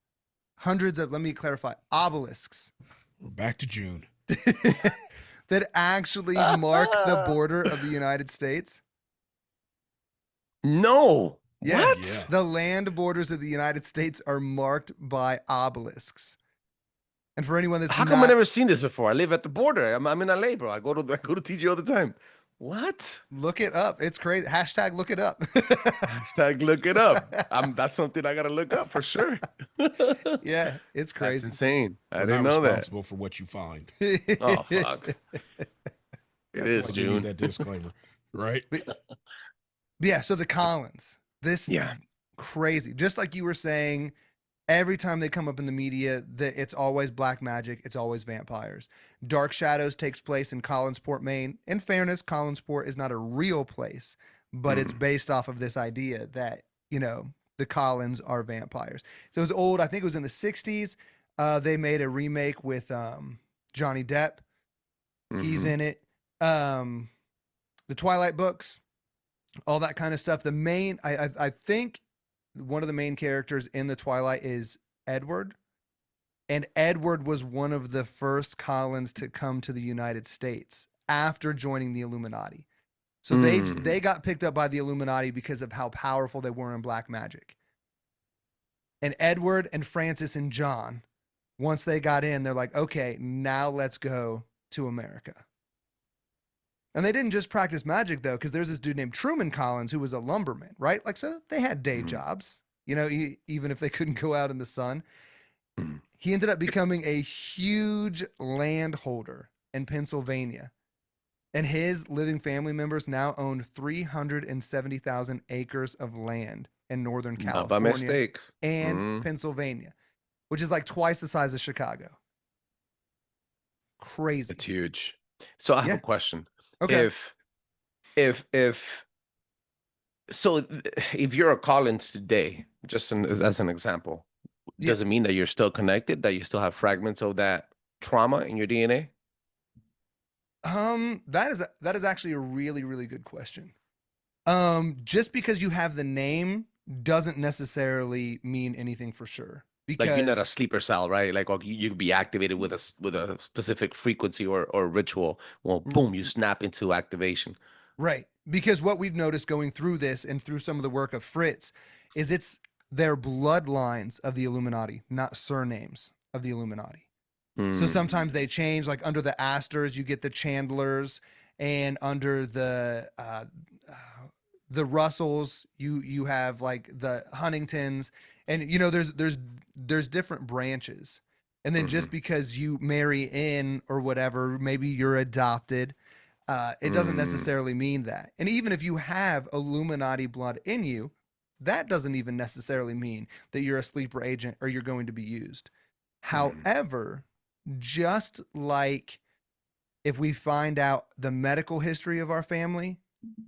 Hundreds of, let me clarify, obelisks We're back to June. that actually mark the border of the United States? No. Yes. What? Yeah. The land borders of the United States are marked by obelisks. And for anyone that's How come I never seen this before? I live at the border. I'm in LA, bro. I go to TG all the time. What? Look it up. It's crazy. Hashtag look it up. Hashtag look it up. That's something I gotta look up for sure. Yeah, it's That's crazy. insane. I We're didn't not know that. responsible for what you find. Oh fuck. It That's is why we June. need that disclaimer, right? Yeah, so the Collins. This Yeah. crazy. Just like you were saying, every time they come up in the media, it's always black magic, it's always vampires. Dark Shadows takes place in Collinsport, Maine. In fairness, Collinsport is not a real place, but it's based off of this idea that, the Collins are vampires. So it was old, I think it was in the 60s. They made a remake with Johnny Depp. He's in it. The Twilight books, all that kind of stuff. The main, I think one of the main characters in the Twilight is Edward. And Edward was one of the first Collins to come to the United States after joining the Illuminati. So they got picked up by the Illuminati because of how powerful they were in black magic. And Edward and Francis and John, once they got in, they're like, okay, now let's go to America. And they didn't just practice magic, though, because there's this dude named Truman Collins who was a lumberman, right? Like, so they had day jobs, even if they couldn't go out in the sun. He ended up becoming a huge landholder in Pennsylvania. And his living family members now own 370,000 acres of land in Northern California. Not by mistake. And Pennsylvania, which is like twice the size of Chicago. Crazy. It's huge. So I have Yeah. a question. Okay. if so, if you're a Collins today, just as an example, Yeah. does it mean that you're still connected? That you still have fragments of that trauma in your DNA? That is actually a really, really good question. Just because you have the name doesn't necessarily mean anything for sure. Like you're not a Because sleeper cell, right? Like you could be activated with a specific frequency or ritual. Well, boom, you snap into activation. right. Because what we've noticed going through this and through some of the work of Fritz is it's their bloodlines of the Illuminati, not surnames of the Illuminati. So sometimes they change, like under the Astors, you get the Chandlers, and under the Russells, you have like the Huntingtons, and there's different branches. And then just because you marry in or whatever, maybe you're adopted, it doesn't necessarily mean that. And even if you have Illuminati blood in you, that doesn't even necessarily mean that you're a sleeper agent or you're going to be used. However, just like if we find out the medical history of our family,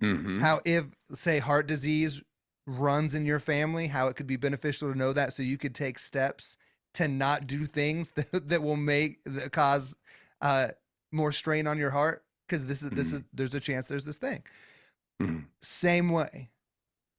how if, say, heart disease runs in your family, how it could be beneficial to know that so you could take steps to not do things that will that cause more strain on your heart, because there's a chance there's this thing. Same way,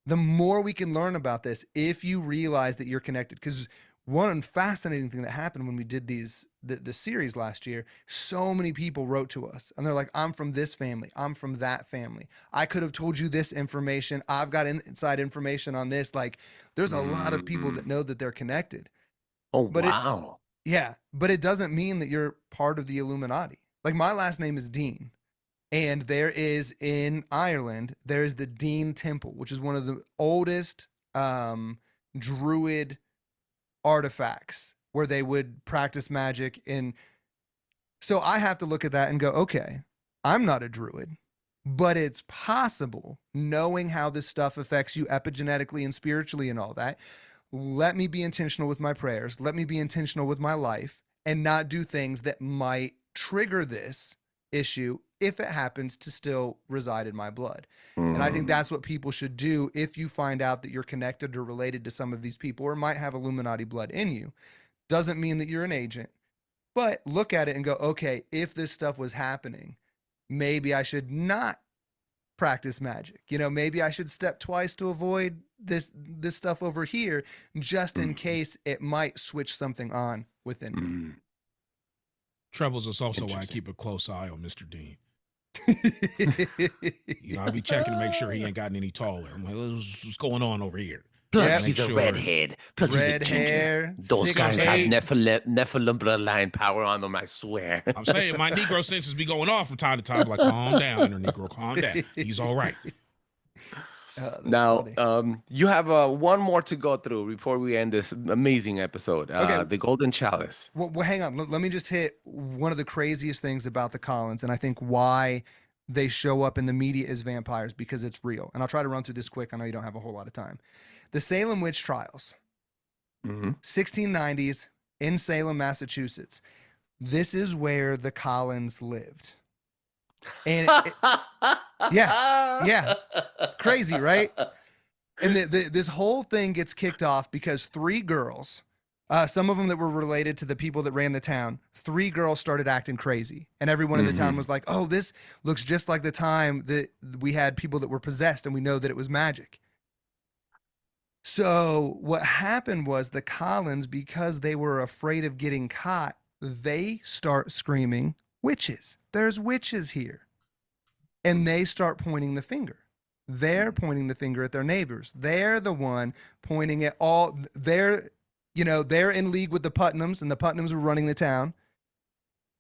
the more we can learn about this, if you realize that you're connected, because one fascinating thing that happened when we did the series last year, so many people wrote to us and they're like, I'm from this family, I'm from that family, I could have told you this information, I've got inside information on this. Like, there's a lot of people that know that they're connected. Oh, But wow. but it doesn't mean that you're part of the Illuminati. Like, my last name is Dean, and there is in Ireland, there is the Dean Temple, which is one of the oldest druid artifacts where they would practice magic. And so I have to look at that and go, okay, I'm not a druid, but it's possible, knowing how this stuff affects you epigenetically and spiritually and all that. Let me be intentional with my prayers. Let me be intentional with my life and not do things that might trigger this issue if it happens to still reside in my blood. And I think that's what people should do if you find out that you're connected or related to some of these people or might have Illuminati blood in you. Doesn't mean that you're an agent, but look at it and go, okay, if this stuff was happening, maybe I should not practice magic. Maybe I should step twice to avoid this stuff over here, just in case it might switch something on within me. Trebles is also why I keep a close eye on Mr. Dean. I'll be checking to make sure he ain't gotten any taller. I'm like, what's going on over here? Plus, Make he's a sure- redhead. Plus, he's a Red ginger. hair, Those 6'8". guys have Nephilim bloodline power on them, I swear. I'm saying my Negro senses be going off from time to time. Like, calm down, inner Negro, calm down. He's all right. That's Now, funny. you have one more to go through before we end this amazing episode. Okay. The Golden Chalice. Well, hang on. Let me just hit one of the craziest things about the Collins, and I think why they show up in the media as vampires, because it's real. And I'll try to run through this quick. I know you don't have a whole lot of time. The Salem witch trials, 1690s in Salem, Massachusetts. This is where the Collins lived. And yeah, crazy, right? And this whole thing gets kicked off because three girls, some of them that were related to the people that ran the town, three girls started acting crazy. And everyone in the town was like, oh, this looks just like the time that we had people that were possessed, and we know that it was magic. So what happened was the Collins, because they were afraid of getting caught, they start screaming, witches. There's witches here. And they start pointing the finger. They're pointing the finger at their neighbors. They're the one pointing at all. They're in league with the Putnams, and the Putnams were running the town.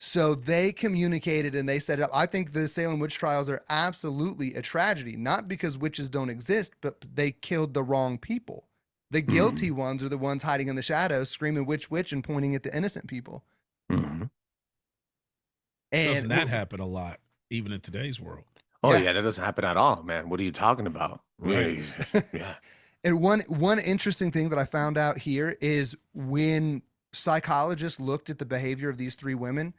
So they communicated and they set it up. I think the Salem witch trials are absolutely a tragedy, not because witches don't exist, but they killed the wrong people. The guilty ones are the ones hiding in the shadows, screaming witch, witch, and pointing at the innocent people. Doesn't that happen a lot, even in today's world? Oh, yeah, that doesn't happen at all, man. What are you talking about? Right. Yeah. And one interesting thing that I found out here is when psychologists looked at the behavior of these three women,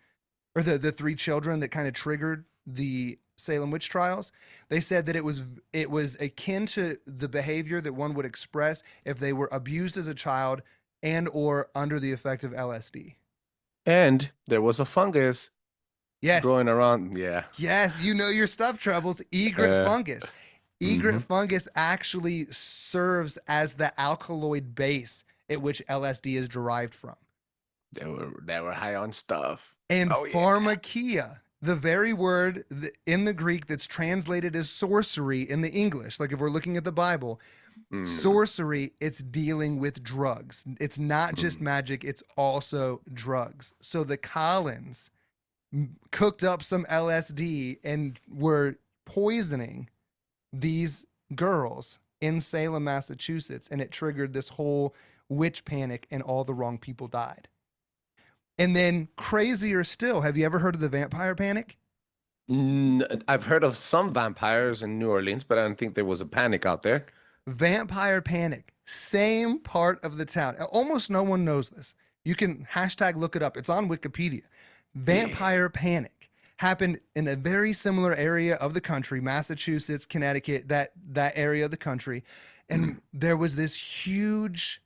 or the three children that kind of triggered the Salem witch trials, they said that it was akin to the behavior that one would express if they were abused as a child and or under the effect of LSD. And there was a fungus Yes. growing around. Yeah. Yes, you know your stuff, Trebles. Egret fungus. Egret Mhm. fungus actually serves as the alkaloid base at which LSD is derived from. They were high on stuff. And Oh, yeah. pharmakia, the very word in the Greek that's translated as sorcery in the English, like if we're looking at the Bible, sorcery, it's dealing with drugs. It's not just magic, it's also drugs. So the Collins cooked up some LSD and were poisoning these girls in Salem, Massachusetts, and it triggered this whole witch panic and all the wrong people died. And then crazier still, have you ever heard of the vampire panic? I've heard of some vampires in New Orleans, but I don't think there was a panic out there. Vampire panic, same part of the town. Almost no one knows this. You can hashtag look it up. It's on Wikipedia. Vampire panic happened in a very similar area of the country, Massachusetts, Connecticut, that area of the country. And there was this huge,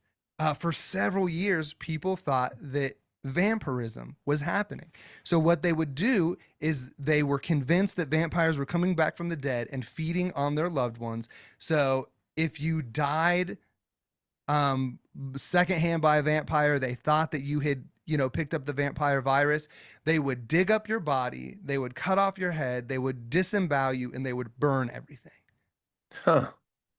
for several years, people thought that vampirism was happening. So what they would do is they were convinced that vampires were coming back from the dead and feeding on their loved ones. So if you died secondhand by a vampire, they thought that you had, picked up the vampire virus. They would dig up your body, they would cut off your head, they would disembowel you, and they would burn everything. Huh.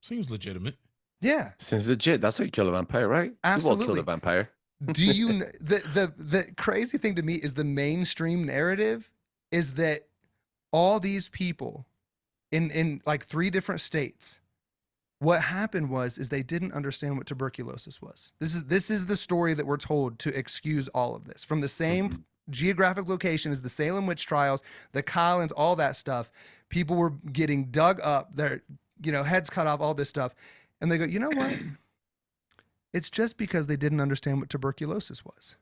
Seems legitimate. Yeah. Seems legit. That's how you kill a vampire, right? You won't kill Absolutely. a vampire. Do you the crazy thing to me is the mainstream narrative is that all these people in like 3 different states, what happened was they didn't understand what tuberculosis was. This is the story that we're told to excuse all of this. From the same geographic location as the Salem witch trials, the Collins, all that stuff, people were getting dug up, their heads cut off, all this stuff. And they go, you know what? It's just because they didn't understand what tuberculosis was.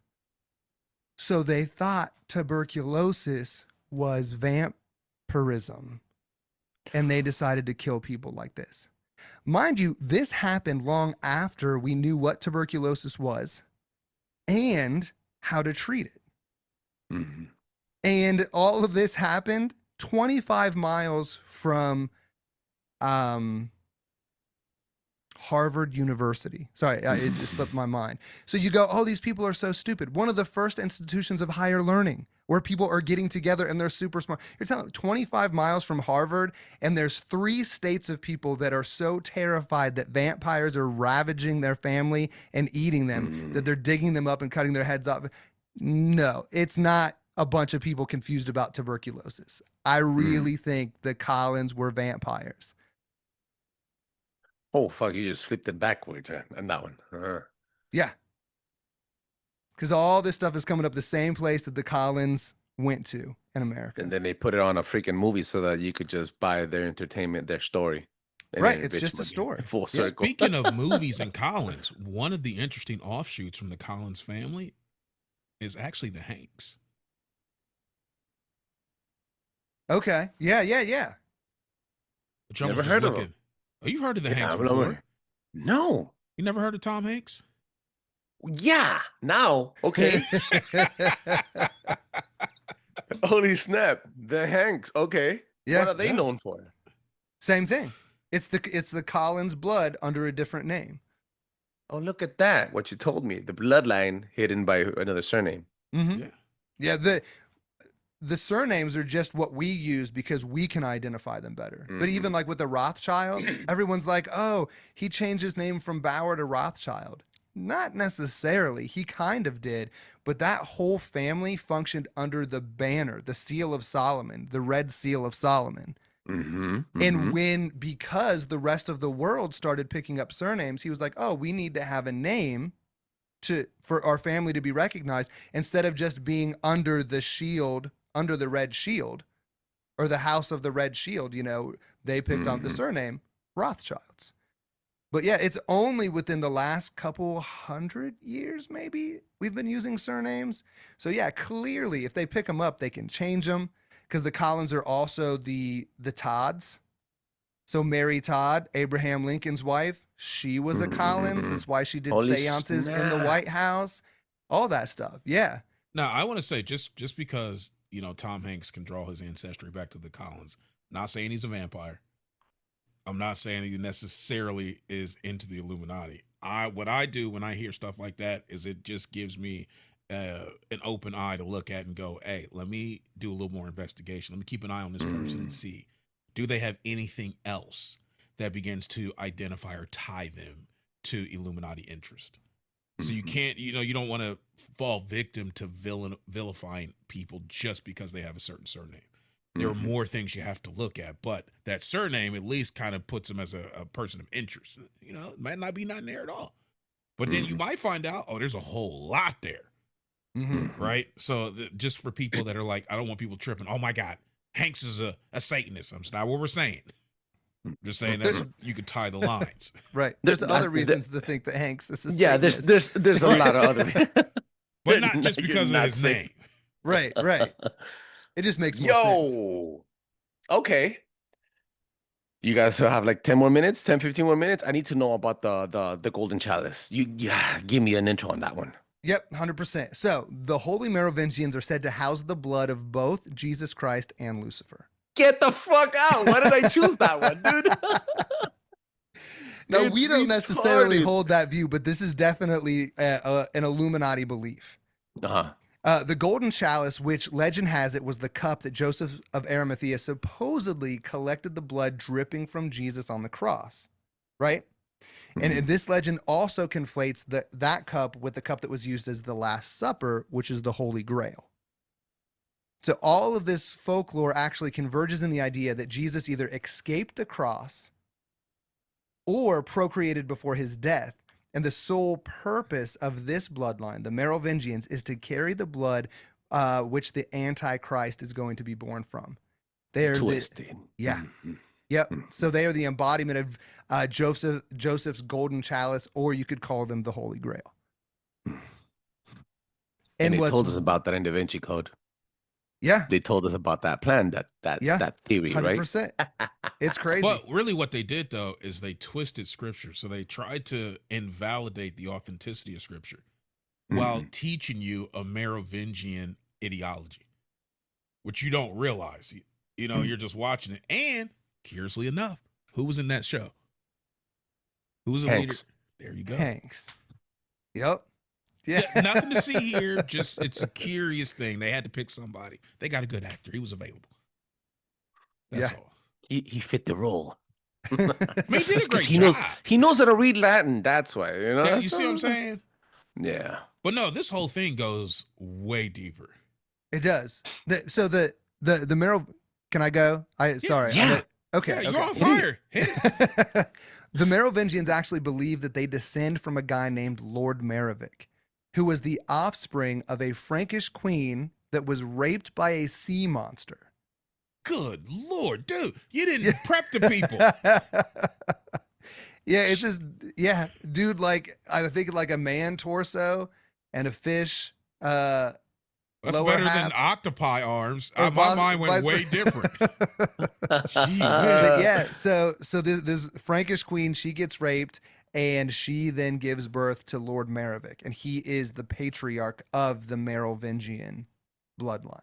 So they thought tuberculosis was vampirism. And they decided to kill people like this. Mind you, this happened long after we knew what tuberculosis was and how to treat it. Mhm. And all of this happened 25 miles from Harvard University. Sorry, it just slipped my mind. So you go, oh, these people are so stupid. One of the first institutions of higher learning where people are getting together and they're super smart. You're telling 25 miles from Harvard, and there's 3 states of people that are so terrified that vampires are ravaging their family and eating them that they're digging them up and cutting their heads off. No, it's not a bunch of people confused about tuberculosis. I really think the Collins were vampires. Oh, fuck. You just flipped it backwards on that one. Yeah. Because all this stuff is coming up the same place that the Collins went to in America. And then they put it on a freaking movie so that you could just buy their entertainment, their story. And Right, then it's bitch just a money. story. Full Yeah. circle. Speaking of movies and Collins, one of the interesting offshoots from the Collins family is actually the Hanks. Okay. Yeah. Which I was Never just heard of looking- him. Oh, you've heard of the Hanks Yeah, before? no. You never heard of Tom Hanks? Yeah. Now. Okay. Holy snap. The Hanks. Okay. Yeah. What are they Yeah. known for? Same thing. It's the Collins blood under a different name. Oh, look at that. What you told me. The bloodline hidden by another surname. Mm-hmm. Yeah. Yeah. The surnames are just what we use because we can identify them better. But even like with the Rothschilds, everyone's like, oh, he changed his name from Bauer to Rothschild. Not necessarily. He kind of did. But that whole family functioned under the banner, the seal of Solomon, the red seal of Solomon. And because the rest of the world started picking up surnames, he was like, oh, we need to have a name for our family to be recognized instead of just being under the shield, under the red shield, or the house of the red shield. They picked up the surname Rothschilds. But yeah, it's only within the last couple 100 years, maybe, we've been using surnames. So yeah, clearly, if they pick them up, they can change them. because the Collins are also the Todds. So Mary Todd, Abraham Lincoln's wife, she was a Collins. That's why she did Holy seances in the snap. White House. All that stuff. Yeah. Now, I want to say just because, Tom Hanks can draw his ancestry back to the Collins, not saying he's a vampire. I'm not saying he necessarily is into the Illuminati. What I do when I hear stuff like that is it just gives me an open eye to look at and go, hey, let me do a little more investigation. Let me keep an eye on this person and see, do they have anything else that begins to identify or tie them to Illuminati interest? So you can't, you don't want to fall victim to vilifying people just because they have a certain surname. There are more things you have to look at, but that surname at least kind of puts them as a person of interest. It might not be nothing there at all. But then you might find out, there's a whole lot there. Right? So just for people that are like, I don't want people tripping. Oh my God, Hanks is a Satanist. That's not what we're saying. I'm just saying that you could tie the lines. Right. There's other reasons to think that Hanks is a Yeah, Satanist. there's a lot of other. But not just because of his name. Right. It just makes more sense. Okay. You guys have like 10 more minutes, 10, 15 more minutes. I need to know about the golden chalice. Give me an intro on that one. Yep, 100%. So the holy Merovingians are said to house the blood of both Jesus Christ and Lucifer. Get the fuck out. Why did I choose that one, dude? No, It's we don't necessarily retarded. hold that view, but this is definitely an Illuminati belief. The golden chalice, which legend has it was the cup that Joseph of Arimathea supposedly collected the blood dripping from Jesus on the cross, right? And this legend also conflates that cup with the cup that was used as the Last Supper, which is the Holy Grail. So all of this folklore actually converges in the idea that Jesus either escaped the cross or procreated before his death. And the sole purpose of this bloodline, the Merovingians, is to carry the blood which the Antichrist is going to be born from. They're Twisted. Yep. So they are the embodiment of Joseph's golden chalice, or you could call them the Holy Grail. And they told us about that in Da Vinci Code. Yeah. They told us about that plan, that theory, 100%. Right? It's crazy. But really what they did, though, is they twisted scripture. So they tried to invalidate the authenticity of scripture while teaching you a Merovingian ideology, which you don't realize. You're just watching it. And curiously enough, who was in that show? Who was the leader? There you go. Hanks. Yep. Yeah. Nothing to see here. Just it's a curious thing. They had to pick somebody. They got a good actor. He was available. That's all. He fit the role. I mean, he did a great job. job. He knows how to read Latin. That's why. Yeah, you see what I'm saying? Yeah. But no, this whole thing goes way deeper. It does. So the Mero. Can I go? Sorry. Yeah. Okay. Yeah, you're on fire. Hit it. The Merovingians actually believe that they descend from a guy named Lord Merovic, who was the offspring of a Frankish queen that was raped by a sea monster. Good Lord, dude. You didn't prep the people. Yeah, it's just, dude, like, I think like a man torso and a fish. That's better than octopi arms. My mind went way different. But yeah, so this Frankish queen, she gets raped, and she then gives birth to Lord Merovic, and he is the patriarch of the Merovingian bloodline.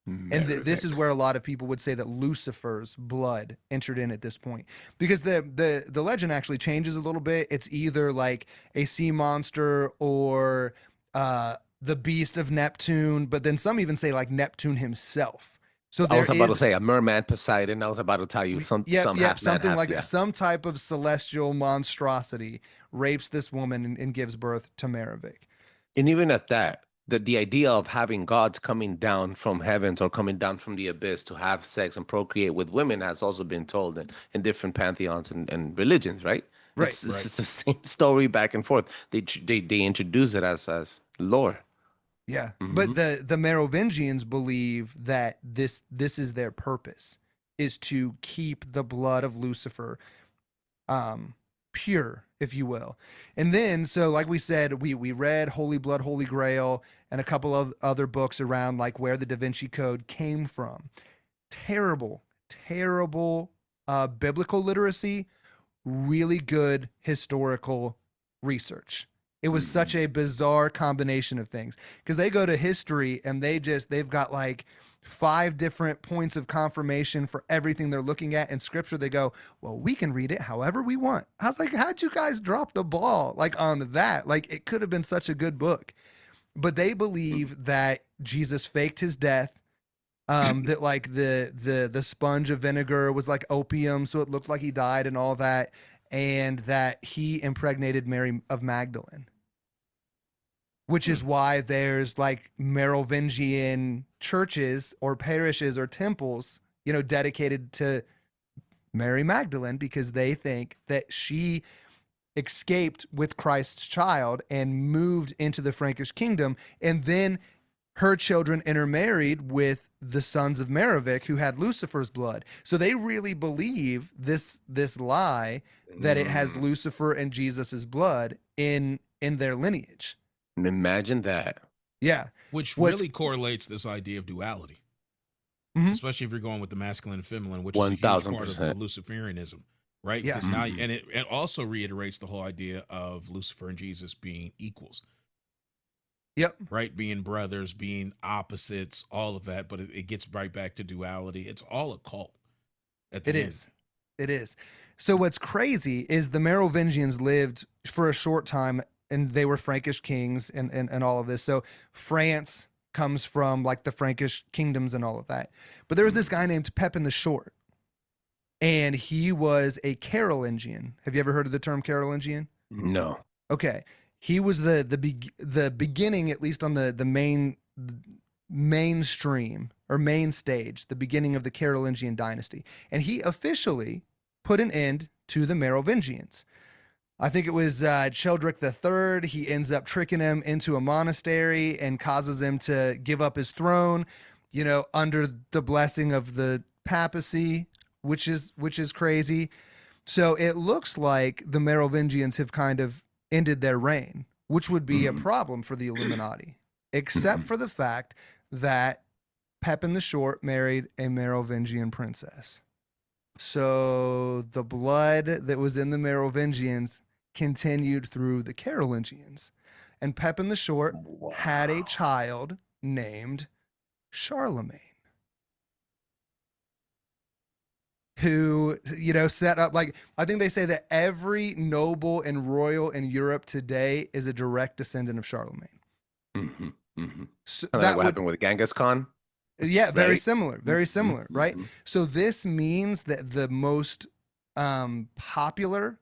And this is where a lot of people would say that Lucifer's blood entered in at this point, because the legend actually changes a little bit. It's either like a sea monster or the beast of Neptune, but then some even say like Neptune himself. So I was about to say a merman Poseidon. I was about to tell you something like that. Some type of celestial monstrosity rapes this woman and gives birth to Merovic. And even at that, the idea of having gods coming down from heavens or coming down from the abyss to have sex and procreate with women has also been told in different pantheons and religions, right? Right. It's the same story back and forth. They introduce it as lore. Yeah, but the Merovingians believe that this is their purpose, is to keep the blood of Lucifer pure, if you will. And then, so like we said, we read Holy Blood, Holy Grail, and a couple of other books around like where the Da Vinci Code came from. terrible biblical literacy, really good historical research. It was such a bizarre combination of things because they go to history and they've got like 5 different points of confirmation for everything they're looking at. In scripture, they go, well, we can read it however we want. I was like, how'd you guys drop the ball like on that? Like it could have been such a good book. But they believe that Jesus faked his death, that like the sponge of vinegar was like opium, so it looked like he died and all that, and that he impregnated Mary of Magdalene. Which is why there's like Merovingian churches or parishes or temples, dedicated to Mary Magdalene, because they think that she escaped with Christ's child and moved into the Frankish kingdom, and then her children intermarried with the sons of Merovic who had Lucifer's blood. So they really believe this lie that it has Lucifer and Jesus's blood in their lineage. Imagine that. Yeah. Which really correlates this idea of duality, especially if you're going with the masculine and feminine, which is a huge part of Luciferianism, right? Yeah. Because now, and it also reiterates the whole idea of Lucifer and Jesus being equals. Yep. Right? Being brothers, being opposites, all of that. But it gets right back to duality. It's all a cult. It is. So what's crazy is the Merovingians lived for a short time, and they were Frankish kings and all of this. So France comes from like the Frankish kingdoms and all of that. But there was this guy named Pepin the Short, and he was a Carolingian. Have you ever heard of the term Carolingian? No. Okay. He was the beginning, at least on the mainstream or main stage, the beginning of the Carolingian dynasty. And he officially put an end to the Merovingians. I think it was Childeric III. He ends up tricking him into a monastery and causes him to give up his throne, under the blessing of the papacy, which is crazy. So it looks like the Merovingians have kind of ended their reign, which would be a problem for the Illuminati, except for the fact that Pepin the Short married a Merovingian princess. So the blood that was in the Merovingians continued through the Carolingians. And Pepin the Short had a child named Charlemagne, who, set up, like, I think they say that every noble and royal in Europe today is a direct descendant of Charlemagne. So that what happened with Genghis Khan? Yeah, very similar, right? So this means that the most popular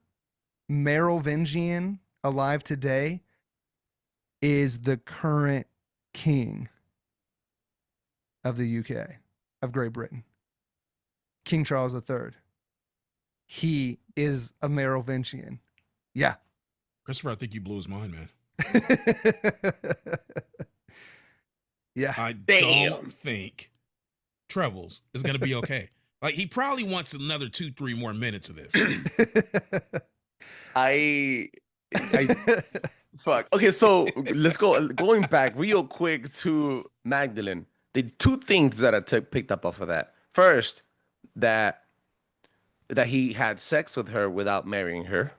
Merovingian alive today is the current king of the UK, of Great Britain, King Charles III. He is a Merovingian. Yeah. Christopher, I think you blew his mind, man. Yeah. I don't think Trebles is going to be okay. Like, he probably wants another 2-3 more minutes of this. I fuck. Okay, so let's go. Going back real quick to Magdalene. The 2 things that I picked up off of that. First, that he had sex with her without marrying her.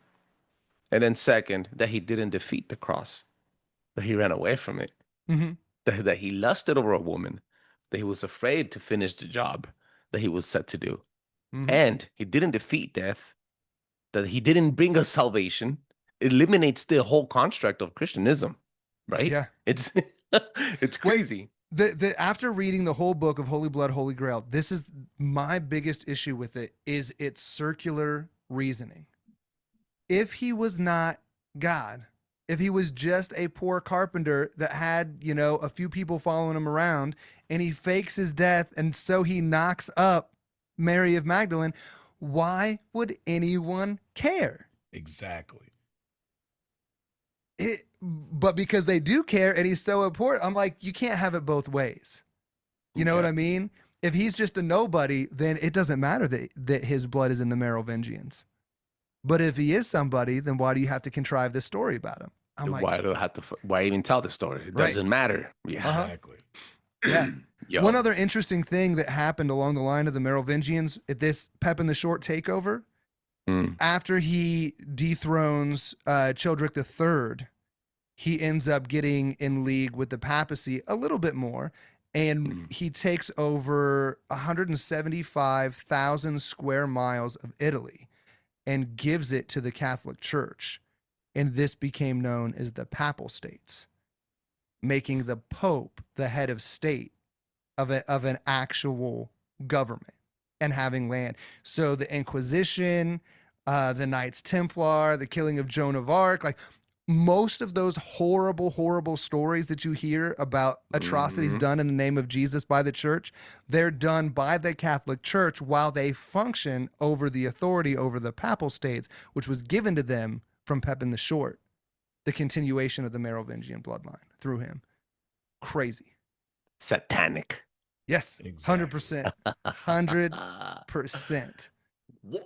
And then second, that he didn't defeat the cross. That he ran away from it. That he lusted over a woman. That he was afraid to finish the job that he was set to do. And he didn't defeat death. That he didn't bring us salvation. It eliminates the whole construct of Christianism, right? Yeah. It's crazy. After reading the whole book of Holy Blood, Holy Grail, this is my biggest issue with it, is its circular reasoning. If he was not God, if he was just a poor carpenter that had, a few people following him around, and he fakes his death, and so he knocks up Mary of Magdalene, why would anyone care? Exactly. But because they do care and he's so important, I'm like, you can't have it both ways. You know what I mean? If he's just a nobody, then it doesn't matter that his blood is in the Merovingians. But if he is somebody, then why do you have to contrive this story about him? I'm like, why even tell the story? It doesn't matter. Yeah. Exactly. Yeah. Yo. One other interesting thing that happened along the line of the Merovingians at this Pep in the Short takeover, after he dethrones Childeric III, he ends up getting in league with the papacy a little bit more, and he takes over 175,000 square miles of Italy and gives it to the Catholic Church. And this became known as the Papal States, making the Pope the head of state of an actual government and having land. So the Inquisition, the Knights Templar, the killing of Joan of Arc, like most of those horrible stories that you hear about atrocities done in the name of Jesus by the church, they're done by the Catholic Church while they function over the authority over the Papal States, which was given to them from Pepin the Short, the continuation of the Merovingian bloodline through him. Crazy. Satanic. Yes, Exactly. 100%. 100%. Whoa.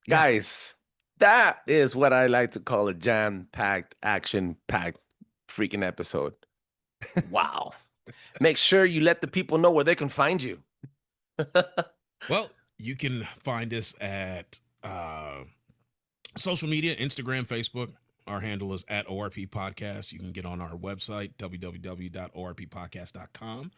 Guys, that is what I like to call a jam-packed, action-packed freaking episode. Wow. Make sure you let the people know where they can find you. Well, you can find us at social media, Instagram, Facebook. Our handle is at ORP Podcast. You can get on our website, www.orppodcast.com.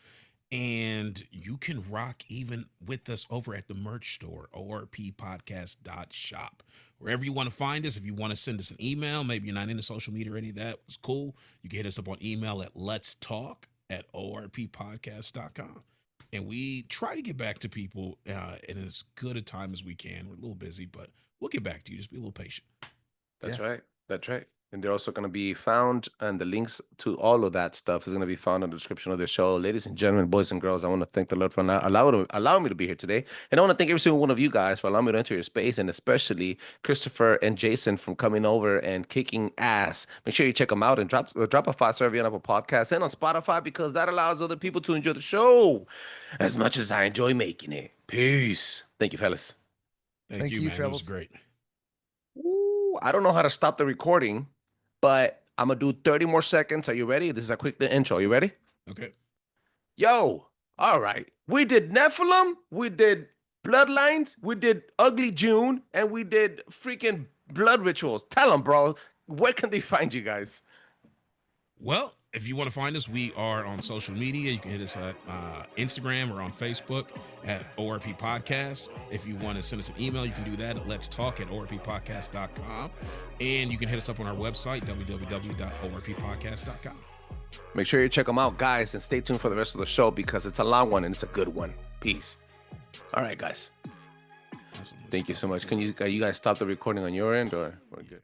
And you can rock even with us over at the merch store, orppodcast.shop. Wherever you want to find us, if you want to send us an email, maybe you're not into social media or any of that, it's cool. You can hit us up on email at letstalk@orppodcast.com. And we try to get back to people in as good a time as we can. We're a little busy, but we'll get back to you. Just be a little patient. That's right. That's right. And they're also going to be found, and the links to all of that stuff is going to be found in the description of the show. Ladies and gentlemen, boys and girls, I want to thank the Lord for allowing me to be here today. And I want to thank every single one of you guys for allowing me to enter your space, and especially Christopher and Jason from coming over and kicking ass. Make sure you check them out and drop a 5-star review on Apple Podcasts and on Spotify, because that allows other people to enjoy the show as much as I enjoy making it. Peace. Thank you, fellas. Thank you, man. Trebles. It was great. Ooh, I don't know how to stop the recording, but I'm going to do 30 more seconds. Are you ready? This is a quick intro. You ready? Okay. Yo, all right. We did Nephilim, we did Bloodlines, we did Ugly June, and we did freaking blood rituals. Tell them, bro. Where can they find you guys? Well, if you want to find us, we are on social media. You can hit us at Instagram or on Facebook at ORP Podcast. If you want to send us an email, you can do that at letstalk@orppodcast.com. And you can hit us up on our website, www.orppodcast.com. Make sure you check them out, guys, and stay tuned for the rest of the show, because it's a long one and it's a good one. Peace. All right, guys. Awesome. Thank you so much. Can you guys stop the recording on your end, or we're good?